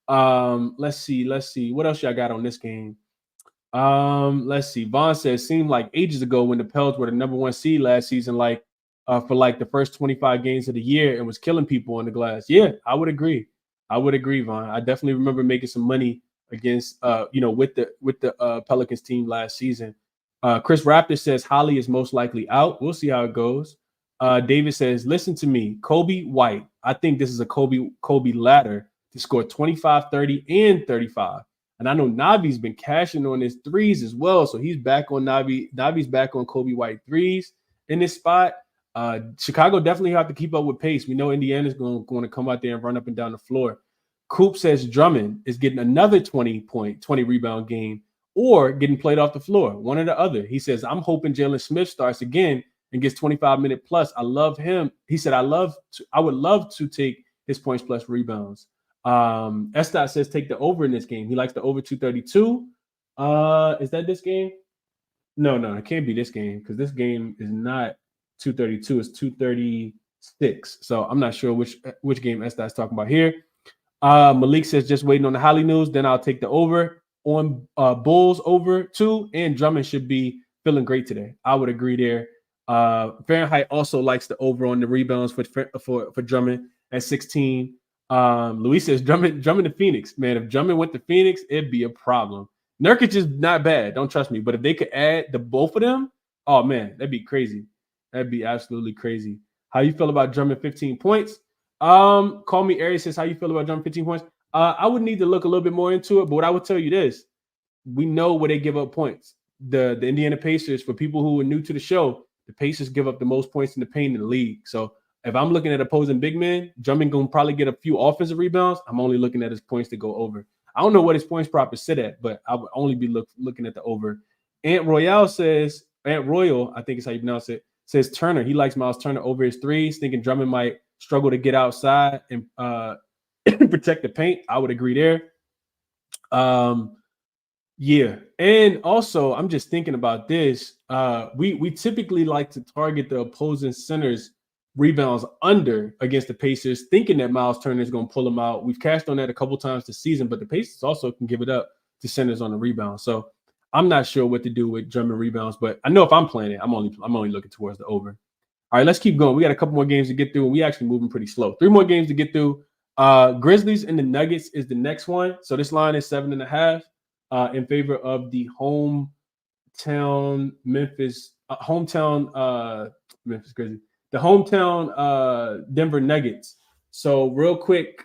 Let's see. What else y'all got on this game? Let's see. Vaughn says, seemed like ages ago when the Pels were the number 1 seed last season, for the first 25 games of the year and was killing people on the glass. Yeah, I would agree, Vaughn. I definitely remember making some money against, with the Pelicans team last season. Chris Raptor says Holly is most likely out. We'll see how it goes. David says, listen to me, Kobe White. I think this is a Kobe ladder to score 25, 30, and 35. And I know Navi's been cashing on his threes as well. So he's back on Navi. Navi's back on Kobe White threes in this spot. Chicago definitely have to keep up with pace. We know Indiana's going to come out there and run up and down the floor. Coop says Drummond is getting another 20 rebound game or getting played off the floor, one or the other. He says, I'm hoping Jalen Smith starts again and gets 25-minute plus. I love him. He said, I would love to take his points plus rebounds. Estat says take the over in this game. He likes the over 232. Is that this game? No, it can't be this game because this game is not 232. It's 236. So I'm not sure which game Estat's talking about here. Malik says just waiting on the Holly news. Then I'll take the over on Bulls over 2, and Drummond should be feeling great today. I would agree there. Fahrenheit also likes the over on the rebounds for Drummond at 16. Luis says Drummond to Phoenix. Man, if Drummond went to Phoenix, it'd be a problem. Nurkic is not bad. Don't trust me. But if they could add the both of them, oh, man, that'd be crazy. That'd be absolutely crazy. How you feel about Drummond 15 points? Call me Aries says, how you feel about Drummond 15 points? I would need to look a little bit more into it, but what I would tell you this, we know where they give up points. The Indiana Pacers, for people who are new to the show, the Pacers give up the most points in the paint in the league. So if I'm looking at opposing big men, Drummond going to probably get a few offensive rebounds. I'm only looking at his points to go over. I don't know what his points prop is set at, but I would only be looking at the over. Aunt Royale, I think is how you pronounce it, says Turner. He likes Miles Turner over his threes, thinking Drummond might struggle to get outside and protect the paint. I would agree there. Yeah. And also, I'm just thinking about this. We typically like to target the opposing centers rebounds under against the Pacers, thinking that Miles Turner is going to pull them out. We've cashed on that a couple times this season, but the Pacers also can give it up to centers on the rebound. So I'm not sure what to do with Drummond rebounds, but I know if I'm playing it, I'm only looking towards the over. All right, let's keep going. We got a couple more games to get through, and we actually moving pretty slow. 3 more games to get through. Grizzlies and the Nuggets is the next one. So this line is 7.5 in favor of the hometown Memphis Grizzlies. The hometown Denver Nuggets. So real quick,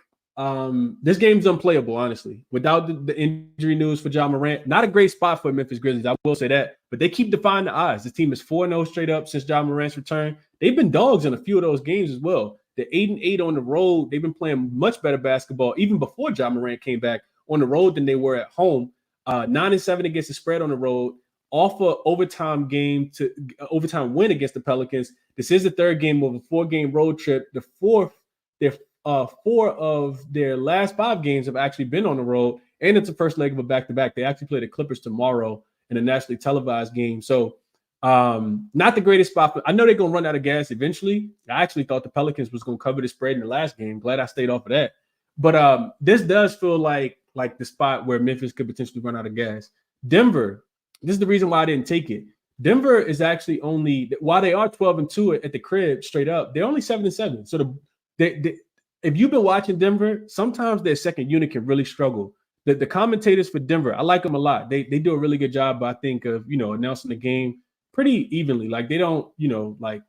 this game's unplayable, honestly. Without the injury news for Ja Morant, not a great spot for Memphis Grizzlies, I will say that. But they keep defying the odds. This team is 4-0 straight up since Ja Morant's return. They've been dogs in a few of those games as well. They're 8-8 on the road. They've been playing much better basketball, even before Ja Morant came back, on the road than they were at home. 9-7 against the spread on the road. Off a overtime win against the Pelicans. This is the third game of a 4-game road trip. The four of their last 5 games have actually been on the road, and it's the first leg of a back-to-back. They actually play the Clippers tomorrow in a nationally televised game. So not the greatest spot. But I know they're going to run out of gas eventually. I actually thought the Pelicans was going to cover the spread in the last game. Glad I stayed off of that. But this does feel like the spot where Memphis could potentially run out of gas. Denver, This is the reason why I didn't take it. Denver is actually only, while they are 12-2 at the crib straight up, they're only 7-7. So if you've been watching Denver, sometimes their second unit can really struggle. The commentators for Denver, I like them a lot. They do a really good job, I think, of announcing the game pretty evenly. Like they don't like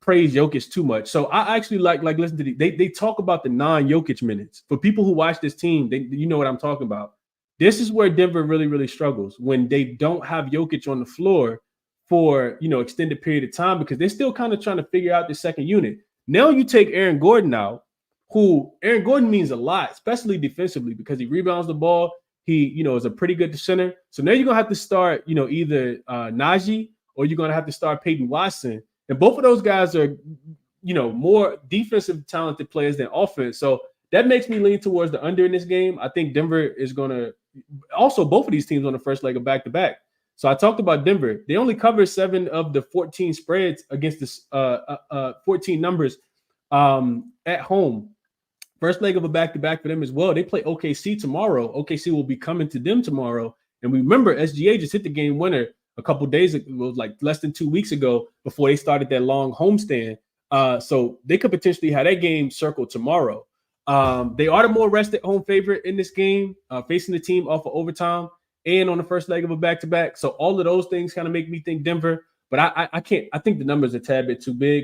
praise Jokic too much. So I actually like listen to they talk about the non-Jokic minutes. For people who watch this team, you know what I'm talking about. This is where Denver really, really struggles when they don't have Jokic on the floor for extended period of time, because they're still kind of trying to figure out the second unit. Now you take Aaron Gordon out, who Aaron Gordon means a lot, especially defensively, because he rebounds the ball. He is a pretty good center. So now you're gonna have to start either Najee, or you're gonna have to start Peyton Watson. And both of those guys are, more defensive talented players than offense. So that makes me lean towards the under in this game. I think Denver is going to also, both of these teams on the first leg of back-to-back. So I talked about Denver. They only cover 7 of the 14 spreads against the 14 numbers at home. First leg of a back-to-back for them as well. They play OKC tomorrow. OKC will be coming to them tomorrow. And we remember SGA just hit the game winner a couple days ago, it was like less than 2 weeks ago, before they started that long homestand. So they could potentially have that game circled tomorrow. They are the more rested home favorite in this game, facing the team off of overtime and on the first leg of a back-to-back. So all of those things kind of make me think Denver, but I can't. I think the numbers are a tad bit too big.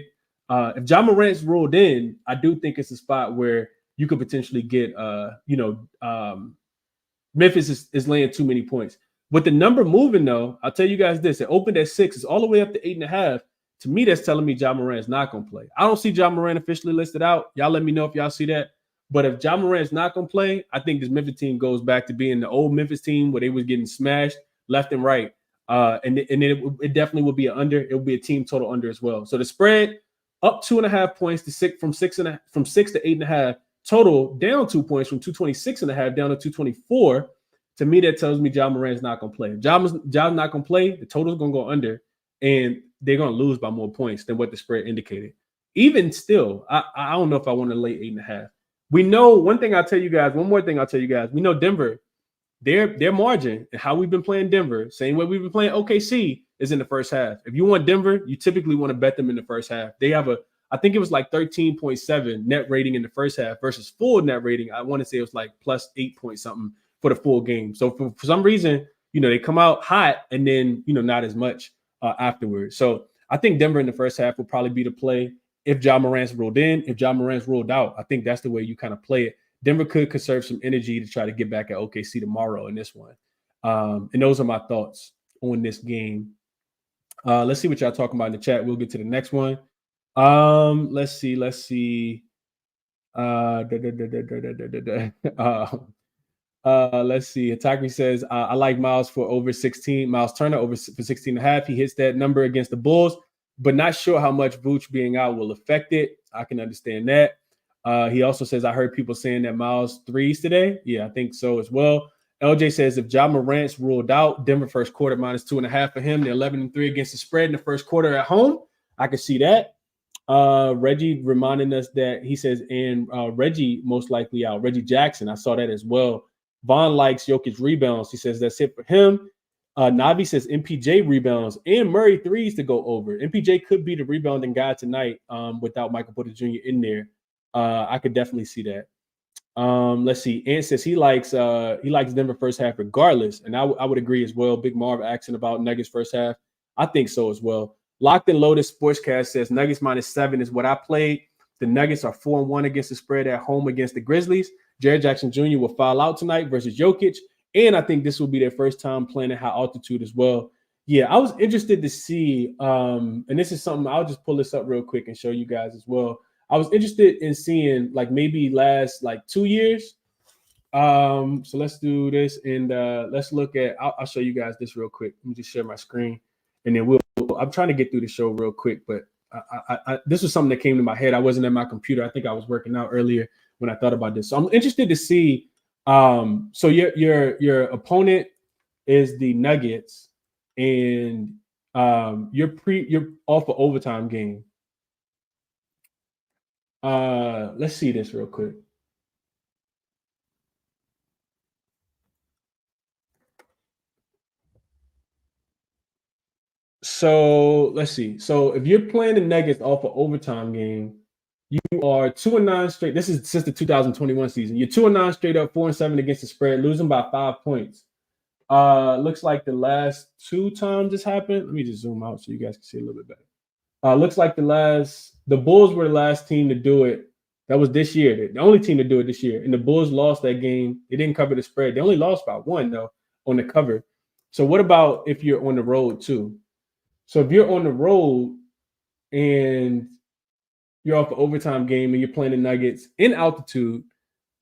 If Ja Morant's ruled in, I do think it's a spot where you could potentially get, Memphis is laying too many points. With the number moving, though, I'll tell you guys this: it opened at 6, it's all the way up to 8.5. To me, that's telling me Ja Morant's not going to play. I don't see Ja Morant officially listed out. Y'all let me know if y'all see that. But if Ja Morant's not going to play, I think this Memphis team goes back to being the old Memphis team where they was getting smashed left and right. And it definitely will be an under. It will be a team total under as well. So the spread up 2.5 points to 6 from 6 to 8.5. Total down 2 points from 226.5 down to 224. To me, that tells me Ja Morant's not going to play. If Ja's not going to play, the total's going to go under, and they're going to lose by more points than what the spread indicated. Even still, I don't know if I want to lay 8.5. We know one thing I'll tell you guys, one more thing I'll tell you guys. We know Denver, their margin and how we've been playing Denver, same way we've been playing OKC, is in the first half. If you want Denver, you typically want to bet them in the first half. They have I think it was like 13.7 net rating in the first half versus full net rating. I want to say it was like plus 8 point something for the full game. So for some reason, they come out hot and then, not as much afterwards. So I think Denver in the first half will probably be the play. If Ja Morant's ruled in, if Ja Morant's ruled out, I think that's the way you kind of play it. Denver could conserve some energy to try to get back at OKC tomorrow in this one. And those are my thoughts on this game. Let's see what y'all talking about in the chat. We'll get to the next one. Let's see. Let's see. Atakri says, I like Miles for over 16. Miles Turner over for 16.5. He hits that number against the Bulls, but not sure how much Vooch being out will affect it. I can understand that. He also says, I heard people saying that Miles threes today. Yeah, I think so as well. LJ says, if Ja Morant's ruled out, Denver first quarter minus 2.5 for him. They're 11-3 against the spread in the first quarter at home. I can see that. Reggie reminding us that he says, and Reggie most likely out. Reggie Jackson, I saw that as well. Vaughn likes Jokic rebounds. He says that's it for him. Navi says MPJ rebounds and Murray threes to go over. MPJ could be the rebounding guy tonight without Michael Porter Jr. in there. I could definitely see that. Let's see. Ant says he likes Denver first half regardless, and I would agree as well. Big Marv asking about Nuggets first half. I think so as well. Locked and Loaded Sportscast says Nuggets -7 is what I played. The Nuggets are 4-1 against the spread at home against the Grizzlies. Jared Jackson Jr. will foul out tonight versus Jokic, and I think this will be their first time playing at high altitude as well. Yeah, I was interested to see, and this is something I'll just pull this up real quick and show you guys as well. I was interested in seeing like maybe last like 2 years. So let's do this and let's look at. I'll show you guys this real quick. Let me just share my screen, and then I'm trying to get through the show real quick, but this was something that came to my head. I wasn't at my computer. I think I was working out earlier when I thought about this. So I'm interested to see. So your opponent is the Nuggets, and you're off an overtime game. Let's see this real quick. So let's see. So if you're playing the Nuggets off an overtime game, you are 2-9 straight. This is since the 2021 season. You're 2-9 straight up, 4-7 against the spread, losing by 5 points. Looks like the last 2 times this happened. Let me just zoom out so you guys can see a little bit better. Looks like the Bulls were the last team to do it. That was this year. The only team to do it this year. And the Bulls lost that game. They didn't cover the spread. They only lost by 1, though, on the cover. So what about if you're on the road, too? So if you're on the road and you're off an overtime game and you're playing the Nuggets in altitude,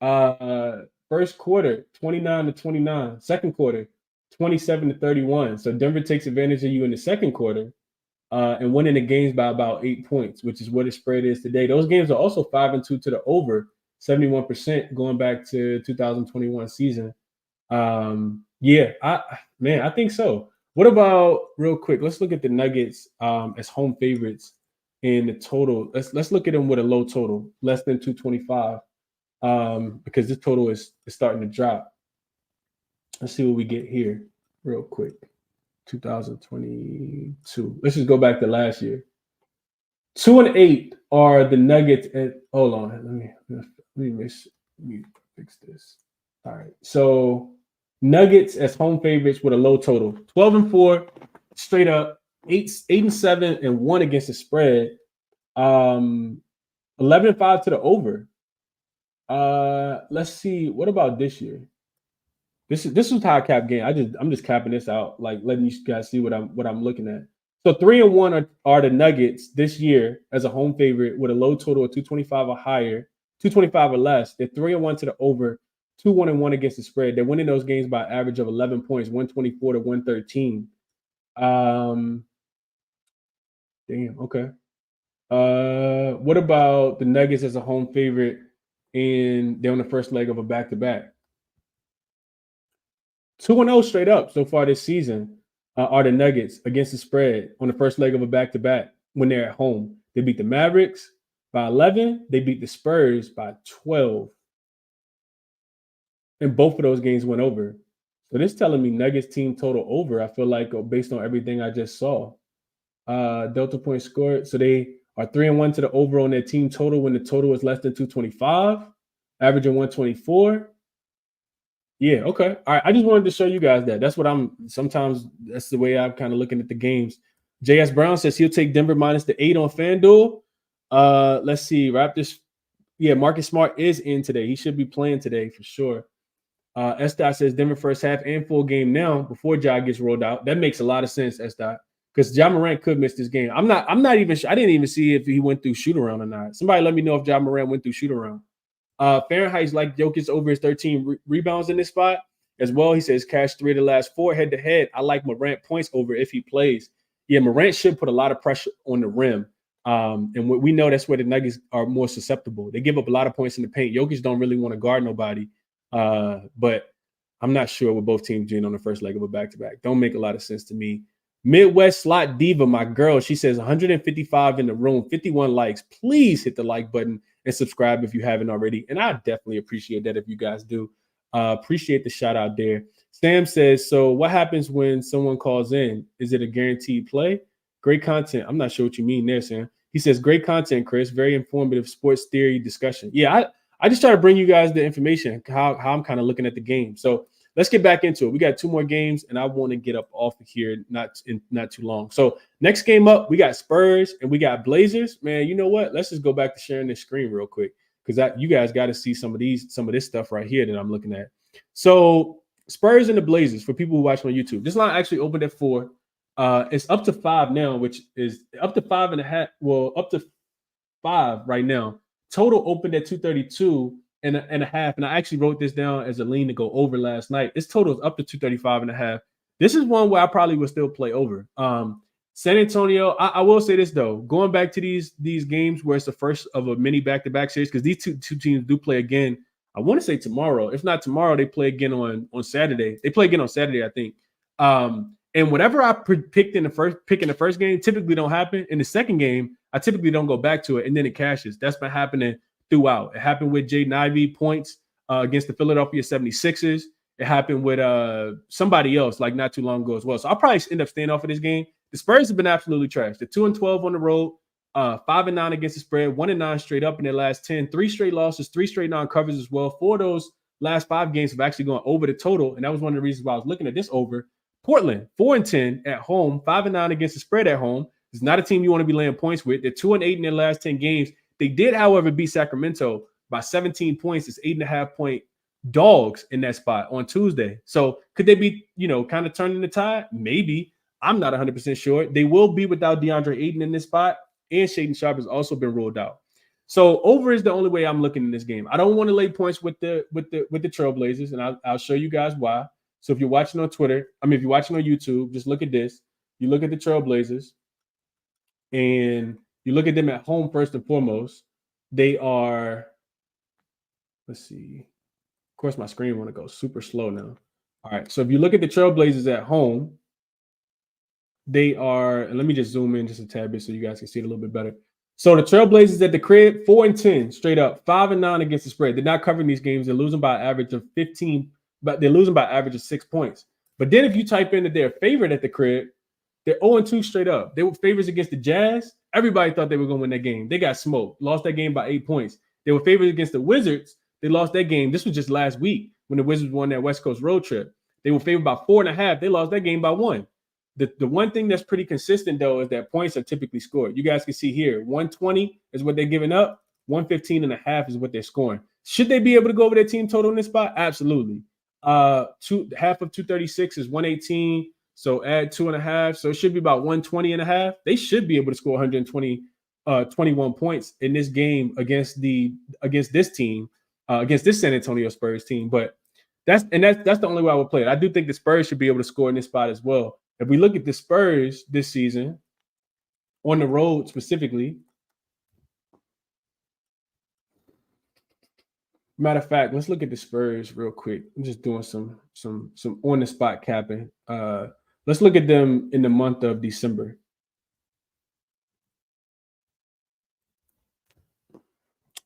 first quarter, 29-29. Second quarter, 27-31. So Denver takes advantage of you in the second quarter and winning the games by about 8 points, which is what the spread is today. Those games are also 5-2 to the over, 71% going back to 2021 season. Yeah, I think so. What about, real quick, let's look at the Nuggets as home favorites in the total. Let's look at them with a low total, less than 225, because this total is starting to drop. Let's see what we get here real quick. 2022. Let's just go back to last year. 2-8 are the Nuggets. Hold on, let me fix this. All right, so Nuggets as home favorites with a low total. 12-4 straight up, 8-7-1 against the spread. 11-5 to the over. Let's see. What about this year? This was high cap game. I'm just capping this out, like letting you guys see what I'm looking at. So 3-1 are the Nuggets this year as a home favorite with a low total of 225 or higher, 225 or less. They're 3-1 to the over, 2-1-1 against the spread. They're winning those games by an average of 11 points, 124 to 113. Damn. Okay. What about the Nuggets as a home favorite and they're on the first leg of a back-to-back? 2-0 straight up so far this season are the Nuggets against the spread on the first leg of a back-to-back when they're at home. They beat the Mavericks by 11. They beat the Spurs by 12. And both of those games went over. So this is telling me Nuggets team total over, I feel like, based on everything I just saw. Delta points scored. So they are 3-1 to the over on their team total when the total is less than 225, averaging 124. Yeah, okay. All right. I just wanted to show you guys that. That's what sometimes that's the way I'm kind of looking at the games. JS Brown says he'll take Denver minus the 8 on FanDuel. Let's see. Raptors. Yeah, Marcus Smart is in today. He should be playing today for sure. S-Dot says Denver first half and full game now before Ja gets rolled out. That makes a lot of sense, S-Dot, because Ja Morant could miss this game. I'm not even sure. I didn't even see if he went through shoot around or not. Somebody let me know if Ja Morant went through shoot around. Fahrenheit's like Jokic over his 13 rebounds in this spot as well. He says cash 3 of the last 4 head-to-head. I like Morant points over if he plays. Yeah, Morant should put a lot of pressure on the rim. And we know that's where the Nuggets are more susceptible. They give up a lot of points in the paint. Jokic don't really want to guard nobody. But I'm not sure what both teams doing on the first leg of a back-to-back. Don't make a lot of sense to me. Midwest Slot Diva, my girl, she says 155 in the room, 51 likes. Please hit the like button and subscribe if you haven't already. And I definitely appreciate that if you guys do. Appreciate the shout out there. Sam says, so what happens when someone calls in? Is it a guaranteed play? Great content. I'm not sure what you mean there, Sam. He says, great content, Chris. Very informative sports theory discussion. Yeah, I just try to bring you guys the information, how I'm kind of looking at the game. So let's get back into it. We got 2 more games, and I want to get up off of here not too long. So next game up, we got Spurs and we got Blazers. Man, you know what? Let's just go back to sharing this screen real quick because you guys got to see some of this stuff right here that I'm looking at. So Spurs and the Blazers, for people who watch on YouTube, this line actually opened at 4. It's up to 5 now, which is up to 5.5. Well, up to 5 right now. Total opened at 232 and a half. And I actually wrote this down as a lean to go over last night. This total is up to 235.5. This is one where I probably would still play over. San Antonio, I will say this, though. Going back to these games where it's the first of a mini back-to-back series, because these two teams do play again, I want to say tomorrow. If not tomorrow, they play again on Saturday. They play again on Saturday, I think. And whatever I picked in the first game typically don't happen. In the second game, I typically don't go back to it, and then it cashes. That's been happening throughout. It happened with Jaden Ivey points against the Philadelphia 76ers. It happened with somebody else like not too long ago as well. So I'll probably end up staying off of this game. The Spurs have been absolutely trash. They're 2-12 on the road, 5-9 against the spread, 1-9 straight up in their last 10, 3 straight losses, 3 straight non-covers as well. 4 of those last 5 games have actually gone over the total, and that was one of the reasons why I was looking at this over. Portland, 4-10 at home, 5-9 against the spread at home. It's not a team you want to be laying points with. They're 2-8 in their last 10 games. They did, however, beat Sacramento by 17 points. It's 8.5-point dogs in that spot on Tuesday. So could they be, kind of turning the tide? Maybe. I'm not 100% sure. They will be without DeAndre Ayton in this spot, and Shaedon Sharpe has also been ruled out. So over is the only way I'm looking in this game. I don't want to lay points with the Trailblazers, and I'll show you guys why. So if you're watching on Twitter, if you're watching on YouTube, just look at this. You look at the Trailblazers, and you look at them at home first and foremost. They are, let's see. Of course, my screen want to go super slow now. All right, so if you look at the Trailblazers at home, they are, and let me just zoom in just a tad bit so you guys can see it a little bit better. So the Trailblazers at the crib, 4-10 straight up, 5-9 against the spread. They're not covering these games. They're losing by an average of 15, but they're losing by an average of 6 points. But then if you type in that they're favorite at the crib, they're 0-2 straight up. They were favorites against the Jazz. Everybody thought they were going to win that game. They got smoked, lost that game by 8 points. They were favorites against the Wizards. They lost that game. This was just last week when the Wizards won that West Coast road trip. They were favored by 4.5. They lost that game by 1. The one thing that's pretty consistent, though, is that points are typically scored. You guys can see here, 120 is what they're giving up. 115.5 is what they're scoring. Should they be able to go over their team total in this spot? Absolutely. Half of 236 is 118. So add 2.5. So it should be about 120.5. They should be able to score 21 points in this game against this team, against this San Antonio Spurs team. But that's the only way I would play it. I do think the Spurs should be able to score in this spot as well. If we look at the Spurs this season, on the road specifically, matter of fact, let's look at the Spurs real quick. I'm just doing some on the spot capping. Let's look at them in the month of December.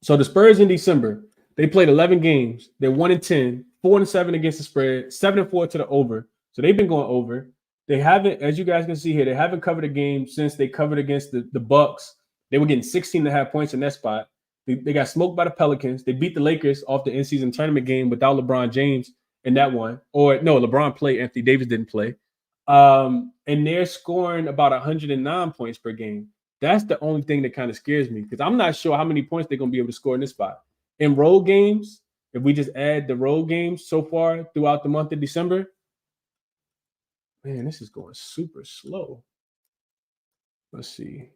So the Spurs in December, they played 11 games. They're 1-10, 4-7 against the spread, 7-4 to the over. So they've been going over. They haven't, as you guys can see here, they haven't covered a game since they covered against the Bucks. They were getting 16.5 points in that spot. They got smoked by the Pelicans. They beat the Lakers off the in-season tournament game without LeBron James in that one. Or no, LeBron played. Anthony Davis didn't play. And they're scoring about 109 points per game. That's the only thing that kind of scares me because I'm not sure how many points they're going to be able to score in this spot. In road games, if we just add the road games so far throughout the month of December, man, this is going super slow. Let's see.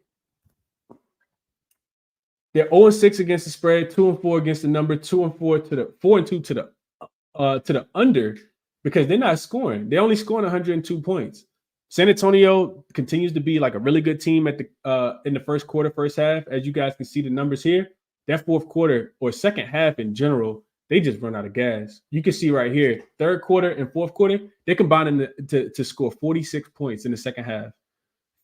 They're 0-6 against the spread, 2-4 against the number, 2-4 to the 4-2 to the under because they're not scoring. They're only scoring 102 points. San Antonio continues to be like a really good team at the in the first quarter, first half. As you guys can see the numbers here, that fourth quarter or second half in general, they just run out of gas. You can see right here, third quarter and fourth quarter, they're combining to score 46 points in the second half.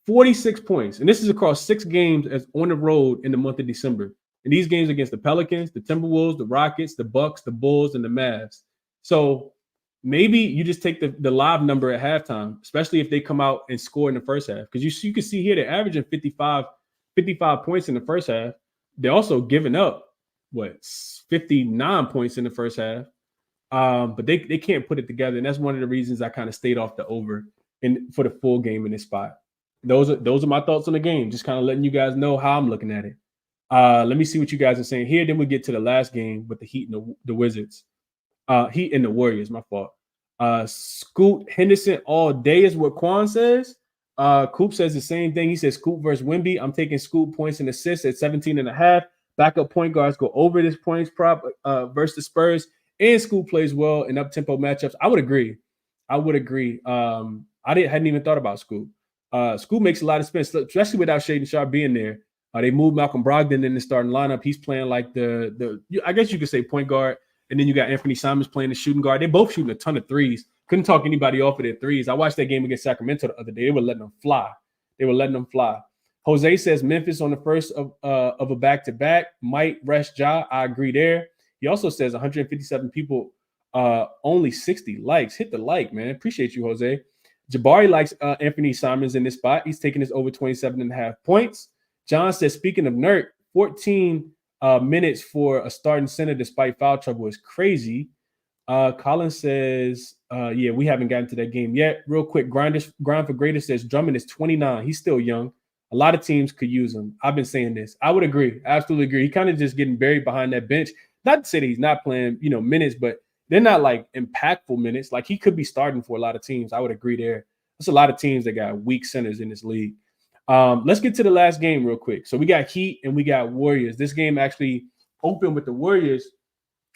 46 points. And this is across 6 games as on the road in the month of December. And these games against the Pelicans, the Timberwolves, the Rockets, the Bucks, the Bulls, and the Mavs. So maybe you just take the live number at halftime, especially if they come out and score in the first half. Because you can see here they're averaging 55 points in the first half. They're also giving up, 59 points in the first half. But they can't put it together. And that's one of the reasons I kind of stayed off the over for the full game in this spot. Those are my thoughts on the game. Just kind of letting you guys know how I'm looking at it. Let me see what you guys are saying here. Then we get to the last game with the Heat and the Wizards. Heat and the Warriors, my fault. Scoot Henderson all day is what Quan says. Coop says the same thing. He says Scoot versus Wemby. I'm taking Scoot points and assists at 17.5. Backup point guards go over this points prop versus the Spurs. And Scoot plays well in up-tempo matchups. I would agree. I hadn't even thought about Scoot. Scoot makes a lot of sense, especially without Shaedon Sharpe being there. They moved Malcolm Brogdon in the starting lineup. He's playing like I guess you could say point guard. And then you got Anthony Simons playing the shooting guard. They're both shooting a ton of threes. Couldn't talk anybody off of their threes. I watched that game against Sacramento the other day. They were letting them fly. Jose says Memphis on the first of a back-to-back might rest Ja. I agree there. He also says 157 people, only 60 likes. Hit the like, man. Appreciate you, Jose. Jabari likes Anthony Simons in this spot. He's taking his over 27.5 points. John says, speaking of Nurk, 14 minutes for a starting center despite foul trouble is crazy. Colin says, yeah, we haven't gotten to that game yet. Real quick, Grind for Greater says Drummond is 29. He's still young. A lot of teams could use him. I've been saying this. I would agree. Absolutely agree. He kind of just getting buried behind that bench. Not to say that he's not playing, minutes, but they're not like impactful minutes. Like he could be starting for a lot of teams. I would agree there. There's a lot of teams that got weak centers in this league. Let's get to the last game real quick. So we got Heat and we got Warriors. This game actually opened with the Warriors.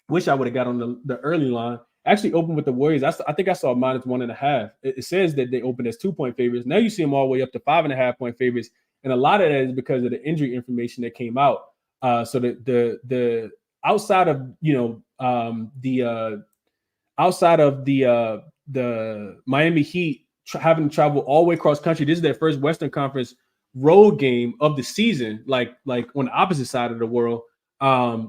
Wish I would have got on the early line. Actually opened with the Warriors. I think I saw -1.5. It says that they opened as 2-point favorites. Now you see them all the way up to 5.5-point favorites. And a lot of that is because of the injury information that came out. So the outside of the Miami Heat having to travel all the way across country. This is their first Western Conference road game of the season, like on the opposite side of the world.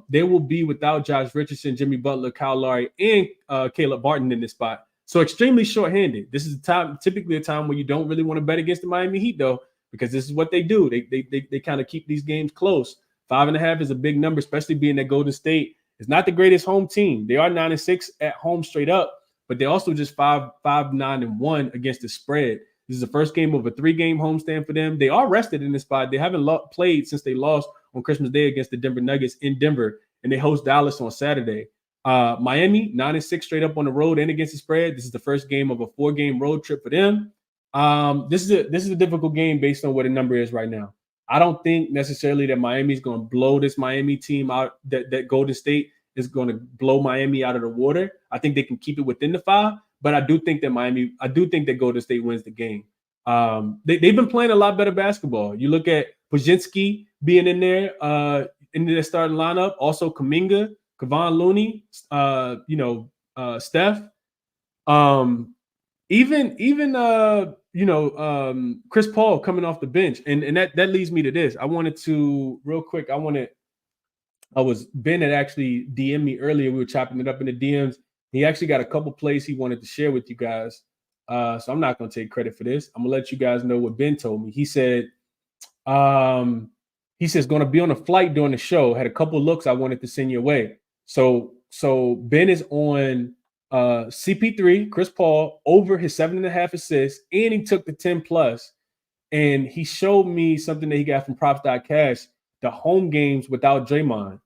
They will be without Josh Richardson, Jimmy Butler, Kyle Lowry, and Caleb Barton in this spot. So extremely short-handed. This is typically a time where you don't really want to bet against the Miami Heat, though, because this is what they do. They kind of keep these games close. 5.5 is a big number, especially being that Golden State is not the greatest home team. They are 9-6 at home straight up, but they also just 5-9-1 against the spread. This is the first game of a 3-game homestand for them. They are rested in this spot. They haven't played since they lost on Christmas Day against the Denver Nuggets in Denver, and they host Dallas on Saturday. Miami, 9-6 straight up on the road and against the spread. This is the first game of a 4-game road trip for them. This is a difficult game based on what the number is right now. I don't think necessarily that Miami is going to blow this Miami team out, that Golden State is going to blow Miami out of the water. I think they can keep it within the 5, but I do think that Golden State wins the game. They've been playing a lot better basketball. You look at Podziemski being in there in their starting lineup, also Kuminga, Kevon Looney, Steph, Chris Paul coming off the bench, and that leads me to this. I wanted to real quick. Ben had actually DM'd me earlier. We were chopping it up in the DMs. He actually got a couple plays he wanted to share with you guys. So I'm not going to take credit for this. I'm gonna let you guys know what Ben told me. He said, going to be on a flight during the show. Had a couple looks I wanted to send your way. So Ben is on CP3, Chris Paul, over his 7.5 assists, and he took the 10+. And he showed me something that he got from props.cash, the home games without Draymond.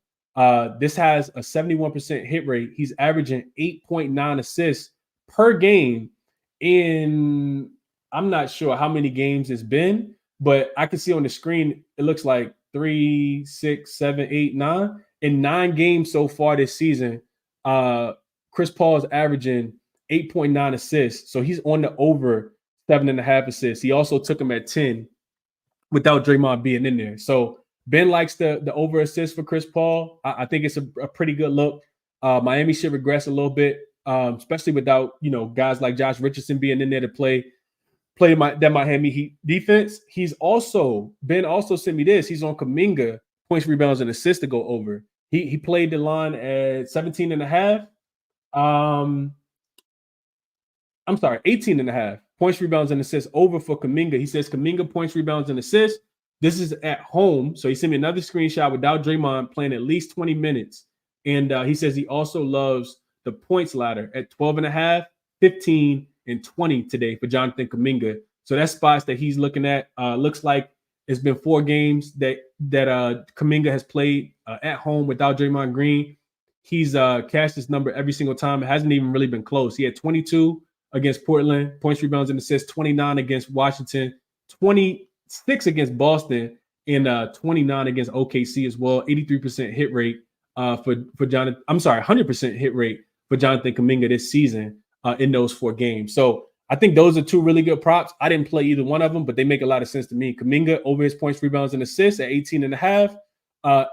This has a 71% hit rate. He's averaging 8.9 assists per game in, I'm not sure how many games it's been, but I can see on the screen, it looks like 3, 6, 7, 8, 9. In 9 games so far this season, Chris Paul is averaging 8.9 assists. So he's on the over 7.5 assists. He also took him at 10 without Draymond being in there. So Ben likes the over assist for Chris Paul. I think it's a pretty good look. Miami should regress a little bit, especially without, guys like Josh Richardson being in there to play that Miami Heat defense. Ben also sent me this. He's on Kuminga, points, rebounds, and assists to go over. He played the line at 17.5. 18.5 points, rebounds, and assists over for Kuminga. He says Kuminga points, rebounds, and assists. This is at home. So he sent me another screenshot without Draymond playing at least 20 minutes. And he says he also loves the points ladder at 12.5, 15, and 20 today for Jonathan Kuminga. So that's spots that he's looking at. Looks like it's been 4 games that Kuminga has played at home without Draymond Green. He's cashed this number every single time. It hasn't even really been close. He had 22 against Portland, points, rebounds, and assists, 29 against Washington, 26 against Boston, and 29 against OKC as well. 83% hit rate for Jonathan. 100% hit rate for Jonathan Kuminga this season in those 4 games. So I think those are 2 really good props. I didn't play either one of them, but they make a lot of sense to me. Kuminga over his points, rebounds, and assists at 18.5,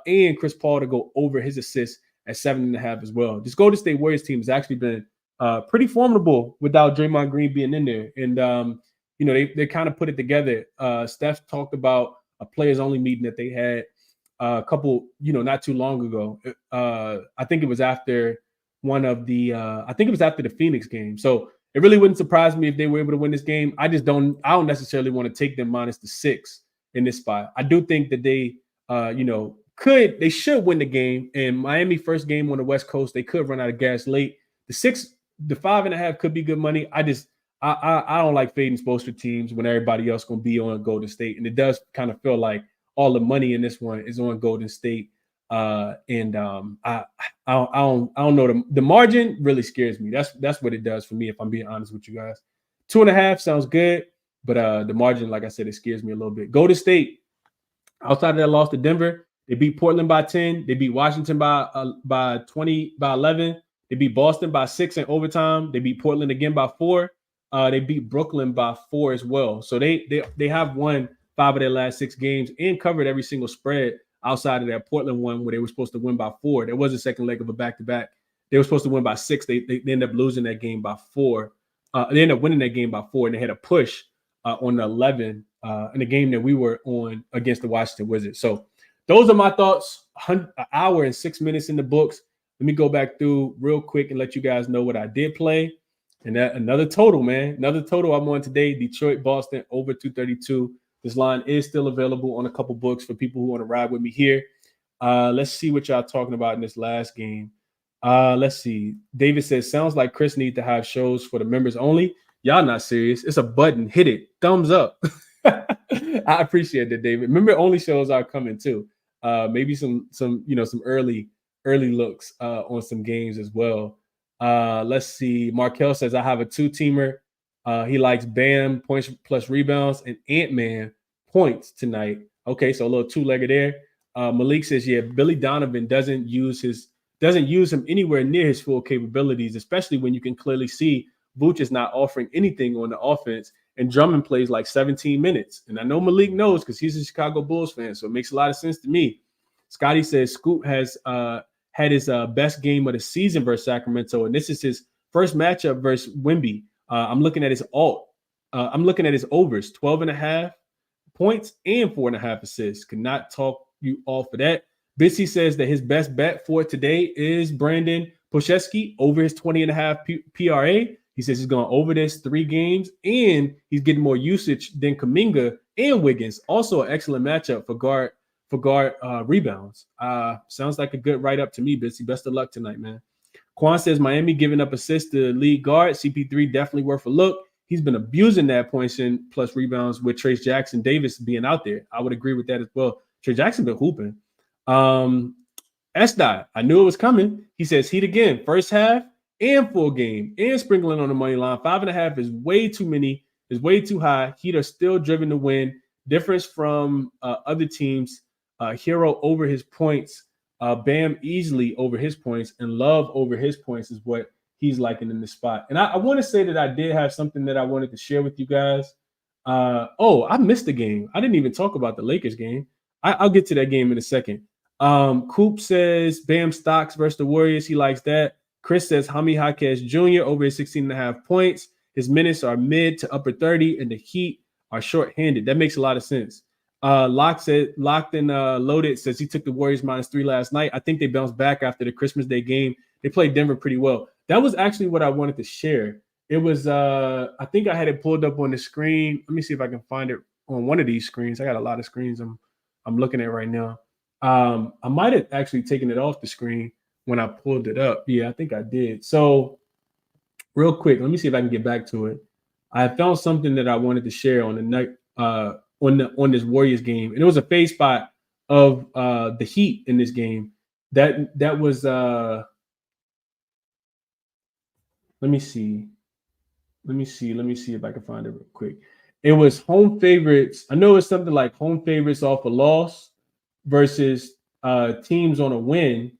and Chris Paul to go over his assists at 7.5 as well. This Golden State Warriors team has actually been pretty formidable without Draymond Green being in there. And, they kind of put it together. Steph talked about a players only meeting that they had a couple, not too long ago. I think it was after the Phoenix game. So it really wouldn't surprise me if they were able to win this game. I don't necessarily want to take them minus the 6 in this spot. I do think that they, they should win the game. And Miami first game on the West Coast, they could run out of gas late. The 5.5 could be good money. I don't like fading Spoelstra teams when everybody else going to be on Golden State. And it does kind of feel like all the money in this one is on Golden State. I don't know. The margin really scares me. That's what it does for me, if I'm being honest with you guys. 2.5 sounds good, but the margin, like I said, it scares me a little bit. Golden State, outside of that loss to Denver, they beat Portland by 10. They beat Washington by 20, by 11. They beat Boston by 6 in overtime. They beat Portland again by 4. They beat Brooklyn by 4 as well. So they have won 5 of their last 6 games and covered every single spread outside of that Portland one where they were supposed to win by 4. There was a second leg of a back-to-back. They were supposed to win by 6. They ended up losing that game by 4. They ended up winning that game by 4, and they had a push on the 11 in the game that we were on against the Washington Wizards. So those are my thoughts. An hour and 6 minutes in the books. Let me go back through real quick and let you guys know what I did play. And that another total, man. Another total I'm on today. Detroit, Boston, over 232. This line is still available on a couple books for people who want to ride with me here. Let's see what y'all talking about in this last game. Let's see. David says, sounds like Chris needs to have shows for the members only. Y'all not serious. It's a button. Hit it. Thumbs up. I appreciate that, David. Member only shows are coming too. Maybe some early looks on some games as well. Let's see. Markel says, I have a 2-teamer. He likes Bam points plus rebounds and Ant-Man points tonight. Okay, so a little 2-legger there. Malik says, yeah, Billy Donovan doesn't use him anywhere near his full capabilities, especially when you can clearly see Vooch is not offering anything on the offense, and Drummond plays like 17 minutes. And I know Malik knows because he's a Chicago Bulls fan, so it makes a lot of sense to me. Scotty says Scoot has had his best game of the season versus Sacramento, and this is his first matchup versus Wemby. I'm looking at his I'm looking at his overs, 12.5 points and 4.5 assists. Could not talk you off of that. Bissy says that his best bet for today is Brandon Poshesky over his 20.5 PRA. He says he's going over this 3 games, and he's getting more usage than Kuminga and Wiggins. Also an excellent matchup for guard rebounds. Sounds like a good write-up to me, Bissy. Best of luck tonight, man. Quan says Miami giving up assists to lead guard. CP3 definitely worth a look. He's been abusing that points in plus rebounds with Trace Jackson Davis being out there. I would agree with that as well. Trace Jackson been hooping. S-Dot, I knew it was coming. He says Heat again, first half and full game and sprinkling on the money line. 5.5 is way too many, is way too high. Heat are still driven to win. Difference from other teams. Hero over his points. Bam easily over his points, and Love over his points is what he's liking in this spot. And I want to say that I did have something that I wanted to share with you guys. I missed the game. I didn't even talk about the Lakers game. I'll get to that game in a second. Coop says Bam stocks versus the Warriors. He likes that. Chris says Jaime Jaquez Jr. over his 16.5 points. His minutes are mid to upper 30, and the Heat are shorthanded. That makes a lot of sense. Locked and Loaded says he took the Warriors -3 last night. I think they bounced back after the Christmas Day game. They played Denver pretty well. That was actually what I wanted to share. It was I think I had it pulled up on the screen. Let me see if I can find it on one of these screens. I got a lot of screens I'm looking at right now. I might have actually taken it off the screen when I pulled it up. Yeah, I think I did. So real quick, let me see if I can get back to it. I found something that I wanted to share on the night on this Warriors game, and it was a fade spot of the Heat in this game. That was let me see if I can find it real quick. It was home favorites. I know it's something like home favorites off a loss versus teams on a win.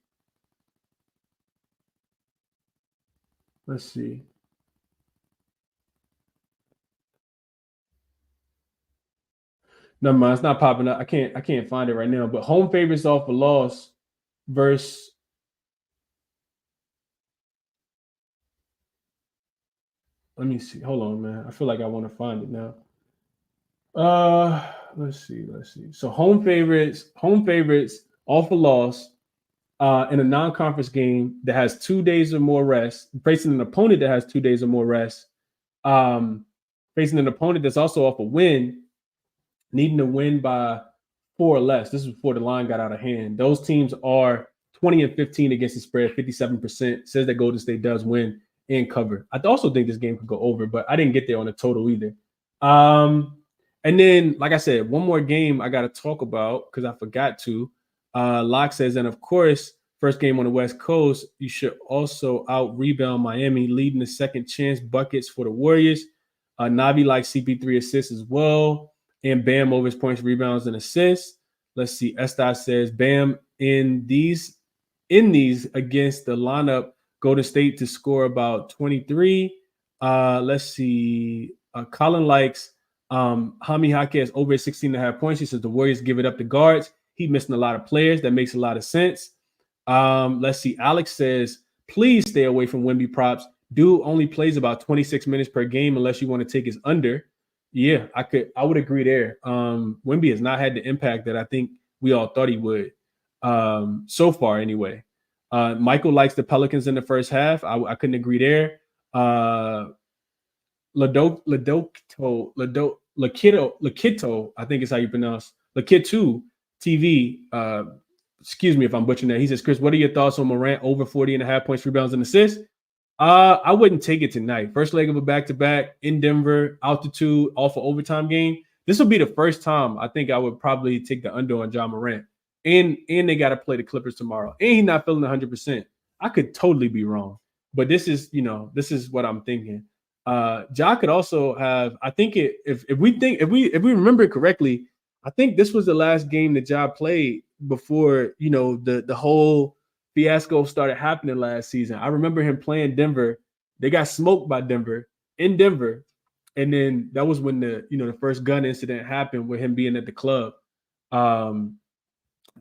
Let's see. Never mind, it's not popping up. I can't find it right now. But home favorites off a loss versus let me see. Hold on, man. I feel like I want to find it now. Let's see. So home favorites off a loss in a non-conference game that has 2 days or more rest, facing an opponent that has 2 days or more rest. facing an opponent that's also off a win, needing to win by 4 or less. This is before the line got out of hand. Those teams are 20 and 15 against the spread, 57%. Says that Golden State does win and cover. I also think this game could go over, but I didn't get there on the total either. And then, like I said, one more game I got to talk about because I forgot to. Locke says, and of course, first game on the West Coast, you should also out-rebound Miami, leading the second chance buckets for the Warriors. Navi likes CP3 assists as well, and Bam over his points, rebounds, and assists. Let's see. Estai says, Bam in these against the lineup, Golden State to score about 23. Let's see. Colin likes Hami Jaquez over 16.5 points. He says the Warriors give it up to guards. He's missing a lot of players. That makes a lot of sense. Let's see. Alex says, please stay away from Wemby props. Dude only plays about 26 minutes per game unless you want to take his under. Yeah, I would agree there. Wemby has not had the impact that I think we all thought he would. So far anyway. Michael likes the Pelicans in the first half. I couldn't agree there. Lakito, I think is how you pronounce Lakito TV. Excuse me if I'm butchering that. He says, Chris, what are your thoughts on Morant over 40.5 points, rebounds, and assists? I wouldn't take it tonight. First leg of a back-to-back in Denver, altitude, off an overtime game. This will be the first time I think I would probably take the under on John Morant. And they got to play the Clippers tomorrow. And he's not feeling 100%. I could totally be wrong. But this is what I'm thinking. Ja could also have, I think if we remember correctly, I think this was the last game that Ja played before, the whole fiasco started happening last season. I remember him playing Denver. They got smoked by Denver in Denver. And then that was when the first gun incident happened with him being at the club. I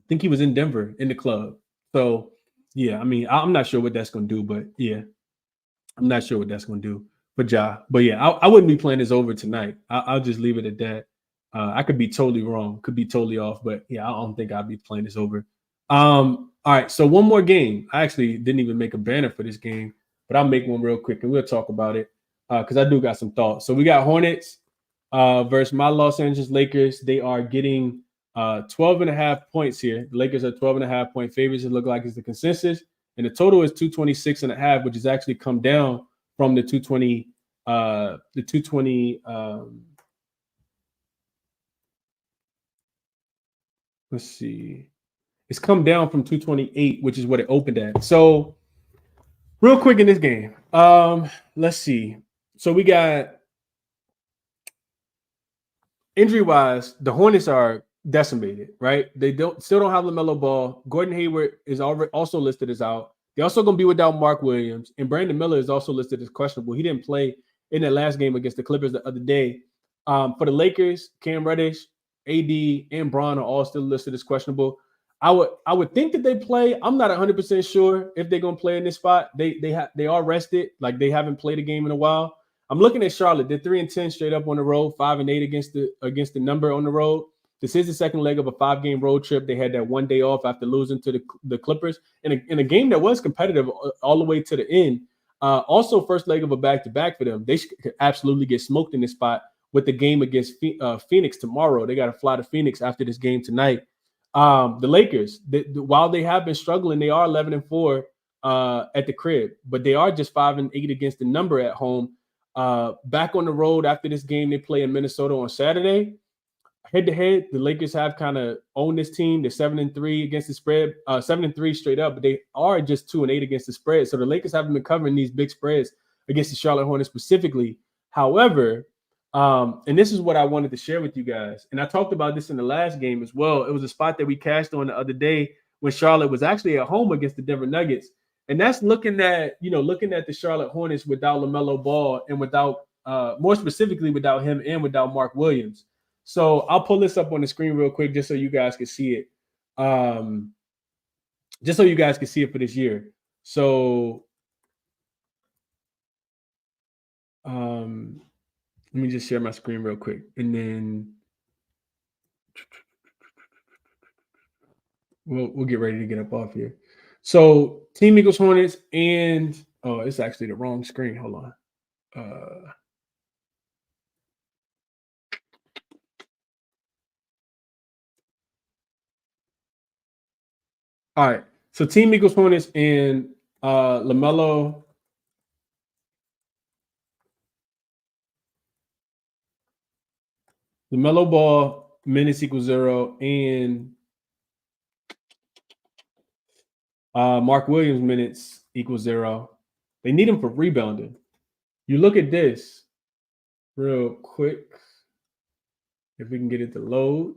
think he was in Denver in the club. So, yeah, I mean, I'm not sure what that's going to do, but yeah, I'm not sure what that's going to do for Ja. But yeah, I wouldn't be playing this over tonight. I'll just leave it at that. I could be totally wrong, could be totally off, but yeah, I don't think I'll be playing this over. All right, so one more game. I actually didn't even make a banner for this game, but I'll make one real quick and we'll talk about it because I do got some thoughts. So we got Hornets versus my Los Angeles Lakers. They are getting 12.5 points here. The Lakers are 12.5 point favorites. It looks like it's the consensus. And the total is 226.5, which has actually come down from the 220. Let's see. It's come down from 228, which is what it opened at. So real quick in this game, let's see. So we got injury-wise, the Hornets are decimated, right? They still don't have LaMelo Ball. Gordon Hayward is also listed as out. They're also going to be without Mark Williams, and Brandon Miller is also listed as questionable. He didn't play in that last game against the Clippers the other day. For the Lakers, Cam Reddish, AD, and Bron are all still listed as questionable. I would think that they play. I'm not 100% sure if they're going to play in this spot. They are rested, like they haven't played a game in a while. I'm looking at Charlotte. They're 3-10 straight up on the road, 5-8 against the number on the road. This is the second leg of a 5-game road trip. They had that one day off after losing to the Clippers in a game that was competitive all the way to the end. Also, first leg of a back-to-back for them. They could absolutely get smoked in this spot with the game against Phoenix tomorrow. They got to fly to Phoenix after this game tonight. The Lakers, while they have been struggling, they are 11-4 at the crib, but they are just 5-8 against the number at home. Back on the road after this game, they play in Minnesota on Saturday. Head-to-head, the Lakers have kind of owned this team. They're 7-3 against the spread, 7-3 straight up, but they are just 2-8 against the spread. So the Lakers haven't been covering these big spreads against the Charlotte Hornets specifically. However, and this is what I wanted to share with you guys, and I talked about this in the last game as well. It was a spot that we cashed on the other day when Charlotte was actually at home against the Denver Nuggets, and that's looking at the Charlotte Hornets without LaMelo Ball and without, more specifically, without him and without Mark Williams. So I'll pull this up on the screen real quick just so you guys can see it. Just so you guys can see it for this year. So let me just share my screen real quick. And then we'll get ready to get up off here. So Team Eagles Hornets and it's actually the wrong screen. Hold on. All right. So team equals Hornets and LaMelo. LaMelo Ball minutes equals 0, and Mark Williams minutes equals 0. They need him for rebounding. You look at this real quick. If we can get it to load.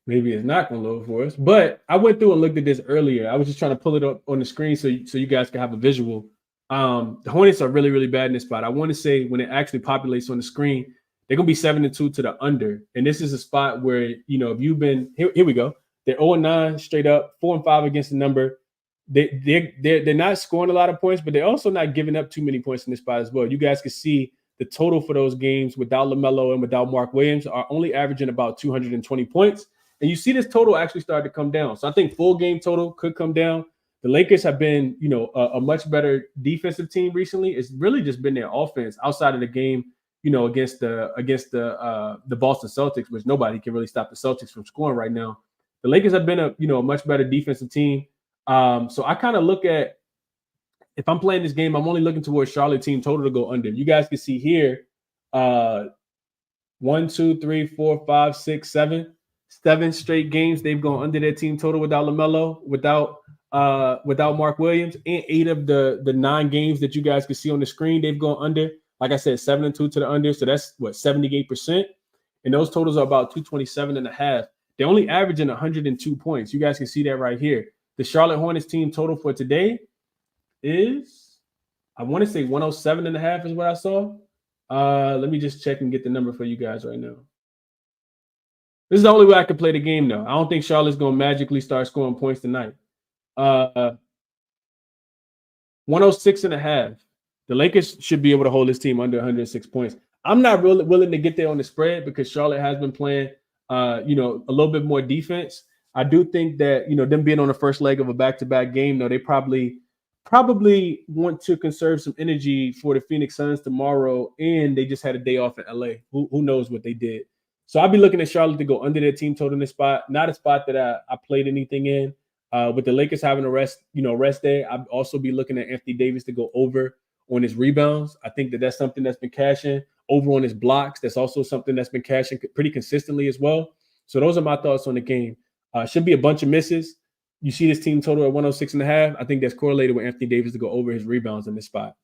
Maybe it's not going to load for us. But I went through and looked at this earlier. I was just trying to pull it up on the screen so you guys can have a visual. The Hornets are really, really bad in this spot. I want to say when it actually populates on the screen, they're going to be 7-2 to the under. And this is a spot where, if you've been, here we go. They're 0-9 straight up, 4-5 against the number. They're not scoring a lot of points, but they're also not giving up too many points in this spot as well. You guys can see the total for those games without LaMelo and without Mark Williams are only averaging about 220 points. And you see this total actually start to come down. So I think full game total could come down. The Lakers have been, a much better defensive team recently. It's really just been their offense outside of the game, against the Boston Celtics, which nobody can really stop the Celtics from scoring right now. The Lakers have been a much better defensive team. So I kind of look at, if I'm playing this game, I'm only looking towards Charlotte team total to go under. You guys can see here, 1, 2, 3, 4, 5, 6, 7. 7 straight games they've gone under their team total without LaMelo, without Mark Williams, and 8 of the 9 games that you guys can see on the screen they've gone under. Like I said, 7-2 to the under, so that's 78%, and those totals are about 227.5. They're only averaging 102 points. You guys can see that right here. The Charlotte Hornets team total for today is, I want to say 107.5 is what I saw. Let me just check and get the number for you guys right now. This is the only way I can play the game, though. I don't think Charlotte's going to magically start scoring points tonight. 106.5. The Lakers should be able to hold this team under 106 points. I'm not really willing to get there on the spread because Charlotte has been playing, a little bit more defense. I do think that, them being on the first leg of a back-to-back game, though, they probably want to conserve some energy for the Phoenix Suns tomorrow, and they just had a day off in LA. Who knows what they did? So I'll be looking at Charlotte to go under their team total in this spot. Not a spot that I played anything in. With the Lakers having a rest day, I'd also be looking at Anthony Davis to go over on his rebounds. I think that's something that's been cashing. Over on his blocks, that's also something that's been cashing pretty consistently as well. So those are my thoughts on the game. Should be a bunch of misses. You see this team total at 106.5. I think that's correlated with Anthony Davis to go over his rebounds in this spot.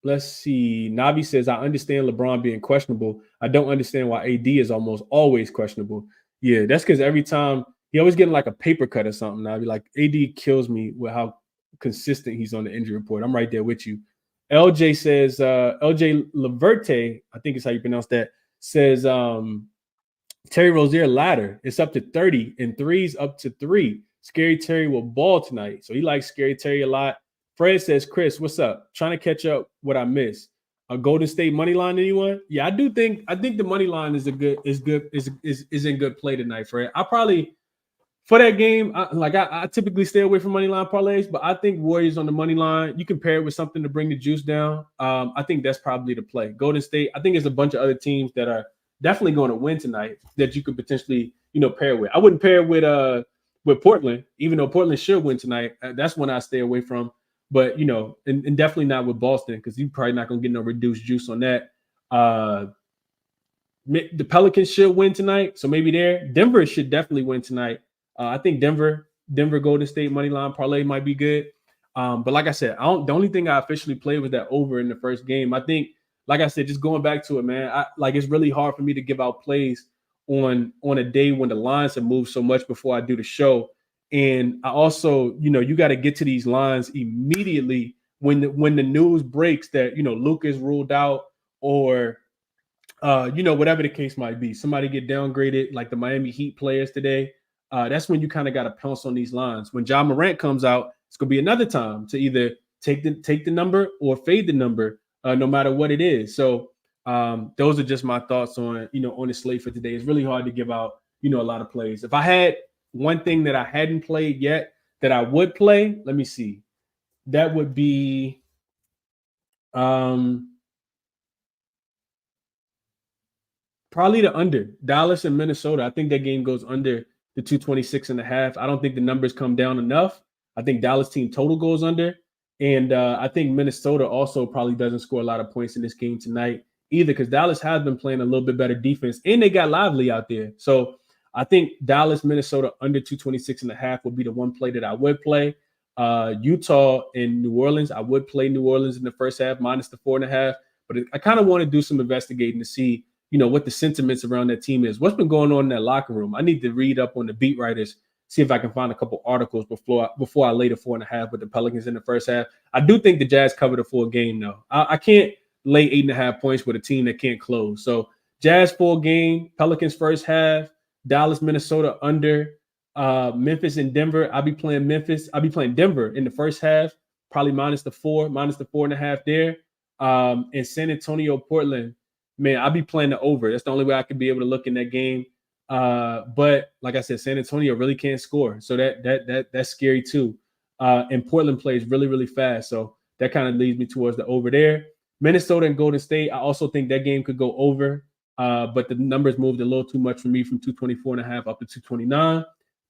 Let's see. Navi says, I understand LeBron being questionable. I don't understand why AD is almost always questionable. Yeah, that's because every time he always getting like a paper cut or something. Navi, like AD kills me with how consistent he's on the injury report. I'm right there with you. LJ says, LJ Laverte, I think is how you pronounce that, says Terry Rozier ladder. It's up to 30 and threes up to 3. Scary Terry will ball tonight. So he likes Scary Terry a lot. Fred says, Chris, what's up? Trying to catch up what I missed. A Golden State money line, anyone? Yeah, I think the money line is in good play tonight, Fred. I probably for that game, I typically stay away from money line parlays, but I think Warriors on the money line. You can pair it with something to bring the juice down. I think that's probably the play. Golden State. I think there's a bunch of other teams that are definitely going to win tonight that you could potentially pair with. I wouldn't pair with Portland, even though Portland should win tonight. That's one I stay away from. But, and definitely not with Boston because you're probably not going to get no reduced juice on that. The Pelicans should win tonight. So maybe there. Denver should definitely win tonight. I think Denver Golden State money line parlay might be good. But like I said, the only thing I officially played was that over in the first game. I think, like I said, just going back to it, man, it's really hard for me to give out plays on a day when the lines have moved so much before I do the show. And I also, you got to get to these lines immediately when the news breaks that, Luke is ruled out or, whatever the case might be. Somebody get downgraded like the Miami Heat players today. That's when you kind of got to pounce on these lines. When Ja Morant comes out, it's going to be another time to either take the number or fade the number, no matter what it is. So those are just my thoughts on the slate for today. It's really hard to give out, a lot of plays. If I had one thing that I hadn't played yet that I would play, let me see. That would be Probably the under. Dallas and Minnesota. I think that game goes under the 226.5. I don't think the numbers come down enough. I think Dallas team total goes under. And I think Minnesota also probably doesn't score a lot of points in this game tonight either, because Dallas has been playing a little bit better defense and they got Lively out there. So I think Dallas, Minnesota under 226.5 would be the one play that I would play. Utah and New Orleans. I would play New Orleans in the first half minus the 4.5. But I kind of want to do some investigating to see what the sentiments around that team is. What's been going on in that locker room? I need to read up on the beat writers, see if I can find a couple articles before I lay the 4.5 with the Pelicans in the first half. I do think the Jazz covered a full game, though. I can't lay 8.5 points with a team that can't close. So Jazz full game, Pelicans first half, Dallas, Minnesota under, Memphis and Denver. I'll be playing Denver in the first half, probably minus the 4.5 there. And San Antonio, Portland. Man, I'll be playing the over. That's the only way I could be able to look in that game. But like I said, San Antonio really can't score, so that's scary too. And Portland plays really, really fast, so that kind of leads me towards the over there. Minnesota and Golden State. I also think that game could go over, but the numbers moved a little too much for me from 224.5 up to 229.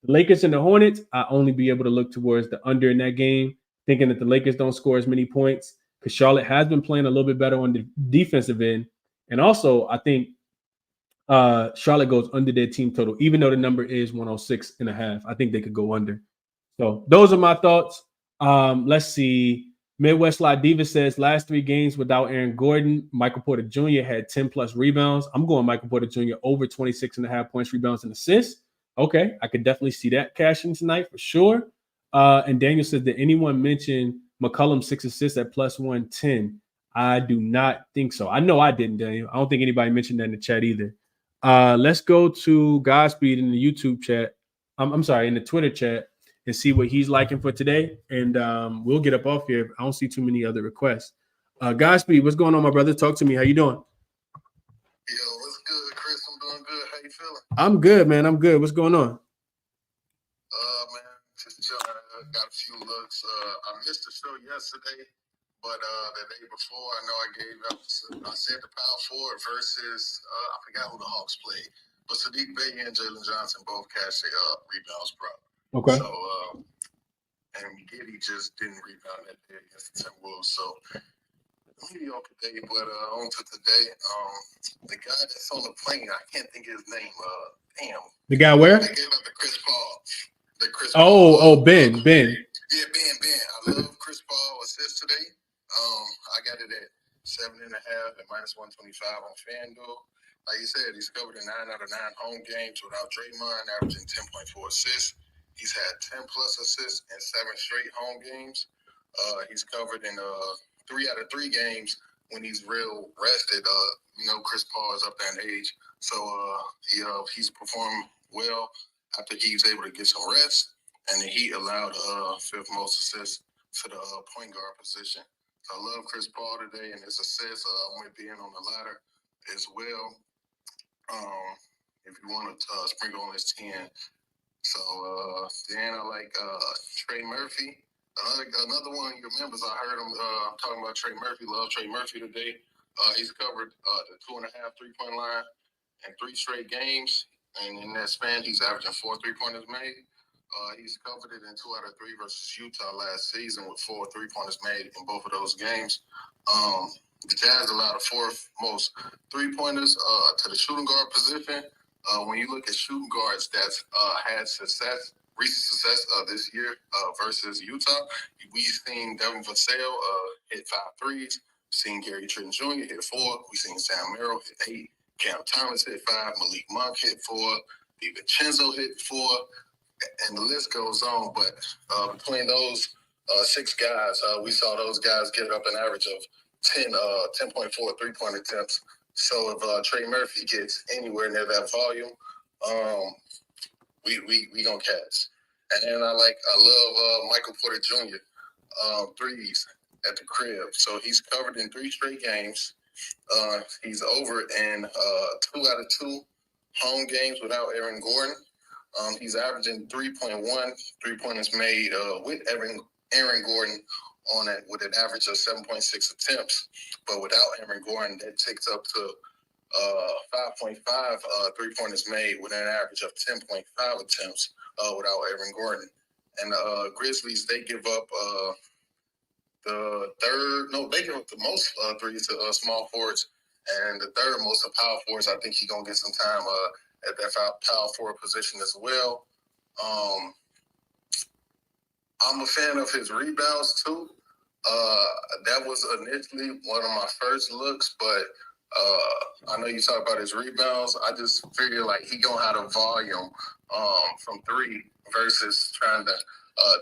The Lakers and the Hornets. I only be able to look towards the under in that game, thinking that the Lakers don't score as many points because Charlotte has been playing a little bit better on the defensive end. And also, I think Charlotte goes under their team total, even though the number is 106.5. I think they could go under. So those are my thoughts. Let's see. Midwest La Diva says last 3 games without Aaron Gordon, Michael Porter Jr. had 10 plus rebounds. I'm going Michael Porter Jr. over 26.5 points, rebounds, and assists. Okay, I could definitely see that cashing tonight for sure. And Daniel says, did anyone mention McCollum 6 assists at plus 110? I do not think so. I know I didn't, Daniel. I don't think anybody mentioned that in the chat either. Let's go to Godspeed in the YouTube chat. I'm sorry, in the Twitter chat and see what he's liking for today. And we'll get up off here. I don't see too many other requests. Godspeed, what's going on, my brother? Talk to me. How you doing? Yo, what's good, Chris? I'm doing good. How you feeling? I'm good, man. I'm good. What's going on? Man, just chilling. Got a few looks. I missed the show yesterday. But the day before, I know I said the power forward versus, I forgot who the Hawks played. But Sadiq Bey and Jalen Johnson both cashed their rebounds problem. Okay. So, and Giddy just didn't rebound that day against the Timberwolves. So, mediocre day. But on to today, the guy that's on the plane, I can't think of his name. Damn. The guy where? They gave up the Chris Paul. Ben. Yeah, Ben. I love Chris Paul assist today. I got it at 7.5 and minus 125 on FanDuel. Like you said, he's covered in 9 out of 9 home games without Draymond, averaging 10.4 assists. He's had 10 plus assists in 7 straight home games. He's covered in 3 out of 3 games when he's real rested. Chris Paul is up there in age, so he's performed well after he was able to get some rest, and he allowed 5th most assists to the point guard position. I love Chris Paul today and his assists. I want to be in on the ladder as well. If you want to sprinkle on his 10. So then I like Trey Murphy. Another one of your members, I heard him talking about Trey Murphy. Love Trey Murphy today. He's covered the 2.5 3-point line in 3 straight games. And in that span, he's averaging 4 3-pointers made. He's covered it in 2 out of 3 versus Utah last season with 4 3-pointers made in both of those games. The Jazz allowed the 4th most 3-pointers to the shooting guard position. When you look at shooting guards that's had recent success this year versus Utah, we've seen Devin Vassell hit 5 threes. We've seen Gary Trent Jr. hit 4. We've seen Sam Merrill hit 8. Cam Thomas hit 5. Malik Monk hit 4. DiVincenzo hit 4. And the list goes on, but between those 6 guys, we saw those guys get up an average of 10.4 3-point attempts. So if Trey Murphy gets anywhere near that volume, we gonna catch. And I love Michael Porter Jr. Threes at the crib. So he's covered in 3 straight games. He's over in 2 out of 2 home games without Aaron Gordon. He's averaging 3.1 3-pointers made with Aaron Gordon on it with an average of 7.6 attempts. But without Aaron Gordon, that takes up to 5.5 3-pointers made with an average of 10.5 attempts without Aaron Gordon. And the Grizzlies, they give up they give up the most threes to small forwards, and the third most to power forwards. I think he's going to get some time at that power forward position as well. I'm a fan of his rebounds too. That was initially one of my first looks, but I know you talk about his rebounds. I just figure like he gonna have a volume from three versus trying to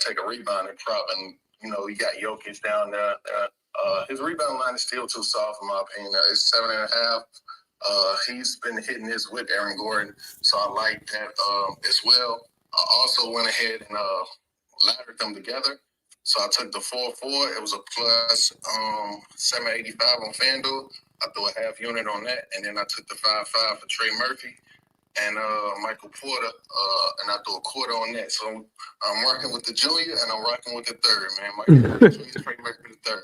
take a rebound and prop. And you know, you got Jokic down there. His rebound line is still too soft, in my opinion. It's 7.5. He's been hitting this with Aaron Gordon, so I like that as well. I also went ahead and laddered them together. So I took the 4-4. It was a plus 785 on FanDuel. I threw a half unit on that, and then I took the 5-5 for Trey Murphy and Michael Porter, and I threw a quarter on that. So I'm rocking with the junior, and I'm rocking with the third, man. Michael Junior, Trey Murphy the third.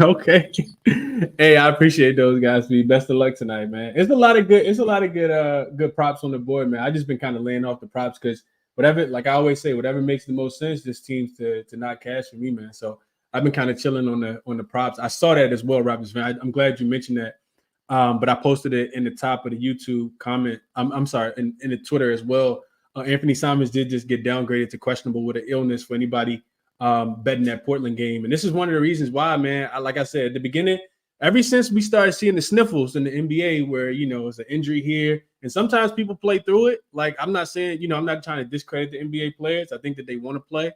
Okay, okay. Hey, I appreciate those guys. Best of luck tonight, man. It's a lot of good props on the board, man. I just been kind of laying off the props because whatever, like I always say, whatever makes the most sense, this seems to not cash for me, man. So I've been kind of chilling on the props. I saw that as well, Rappers fan. I'm glad you mentioned that. But I posted it in the top of the YouTube comment. I'm sorry, in the Twitter as well. Anthony Simons did just get downgraded to questionable with an illness for anybody betting that Portland game. And this is one of the reasons why, man, like I said at the beginning, ever since we started seeing the sniffles in the NBA where, you know, it's an injury here and sometimes people play through it. Like, I'm not saying, you know, I'm not trying to discredit the NBA players. I think that they want to play,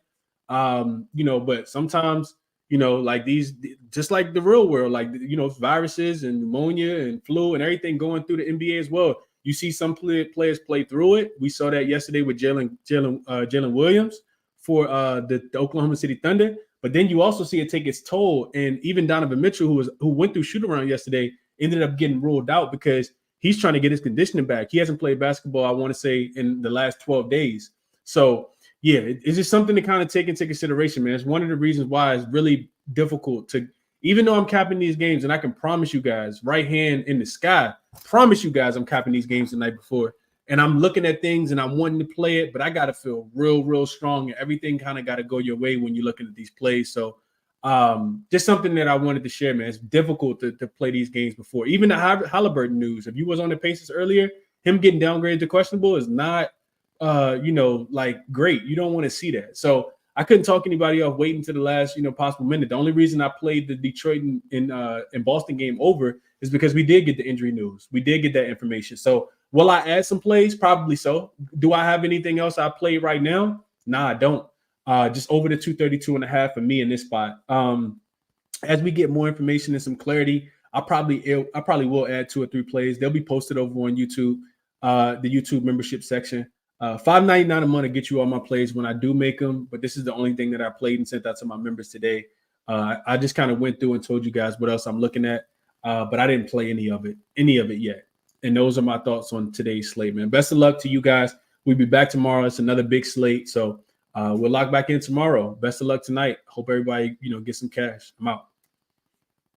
you know, but sometimes, you know, like these, just like the real world, like, you know, viruses and pneumonia and flu and everything going through the NBA as well. You see some players play through it. We saw that yesterday with Jalen Williams for the Oklahoma City Thunder. But then you also see it take its toll. And even Donovan Mitchell, who went through shoot around yesterday, ended up getting ruled out because he's trying to get his conditioning back. He hasn't played basketball, I want to say, in the last 12 days. So, yeah, it's just something to kind of take into consideration, man. It's one of the reasons why it's really difficult to, even though I'm capping these games, and I can promise you guys, right hand in the sky, promise you guys I'm capping these games the night before. And I'm looking at things and I'm wanting to play it, but I got to feel real, real strong. And everything kind of got to go your way when you're looking at these plays. So just something that I wanted to share, man. It's difficult to play these games before. Even the Halliburton news, if you was on the Pacers earlier, him getting downgraded to questionable is not, you know, like great. You don't want to see that. So I couldn't talk anybody off waiting to the last, you know, possible minute. The only reason I played the Detroit and Boston game over is because we did get the injury news. We did get that information. So will I add some plays? Probably so. Do I have anything else I play right now? Nah, I don't. Just over the 232.5 for me in this spot. As we get more information and some clarity, I probably will add 2 or 3 plays. They'll be posted over on YouTube, the YouTube membership section. $5.99 a month to get you all my plays when I do make them. But this is the only thing that I played and sent out to my members today. I just kind of went through and told you guys what else I'm looking at, but I didn't play any of it yet. And those are my thoughts on today's slate, man. Best of luck to you guys. We'll be back tomorrow. It's another big slate. So we'll lock back in tomorrow. Best of luck tonight. Hope everybody, you know, get some cash. I'm out.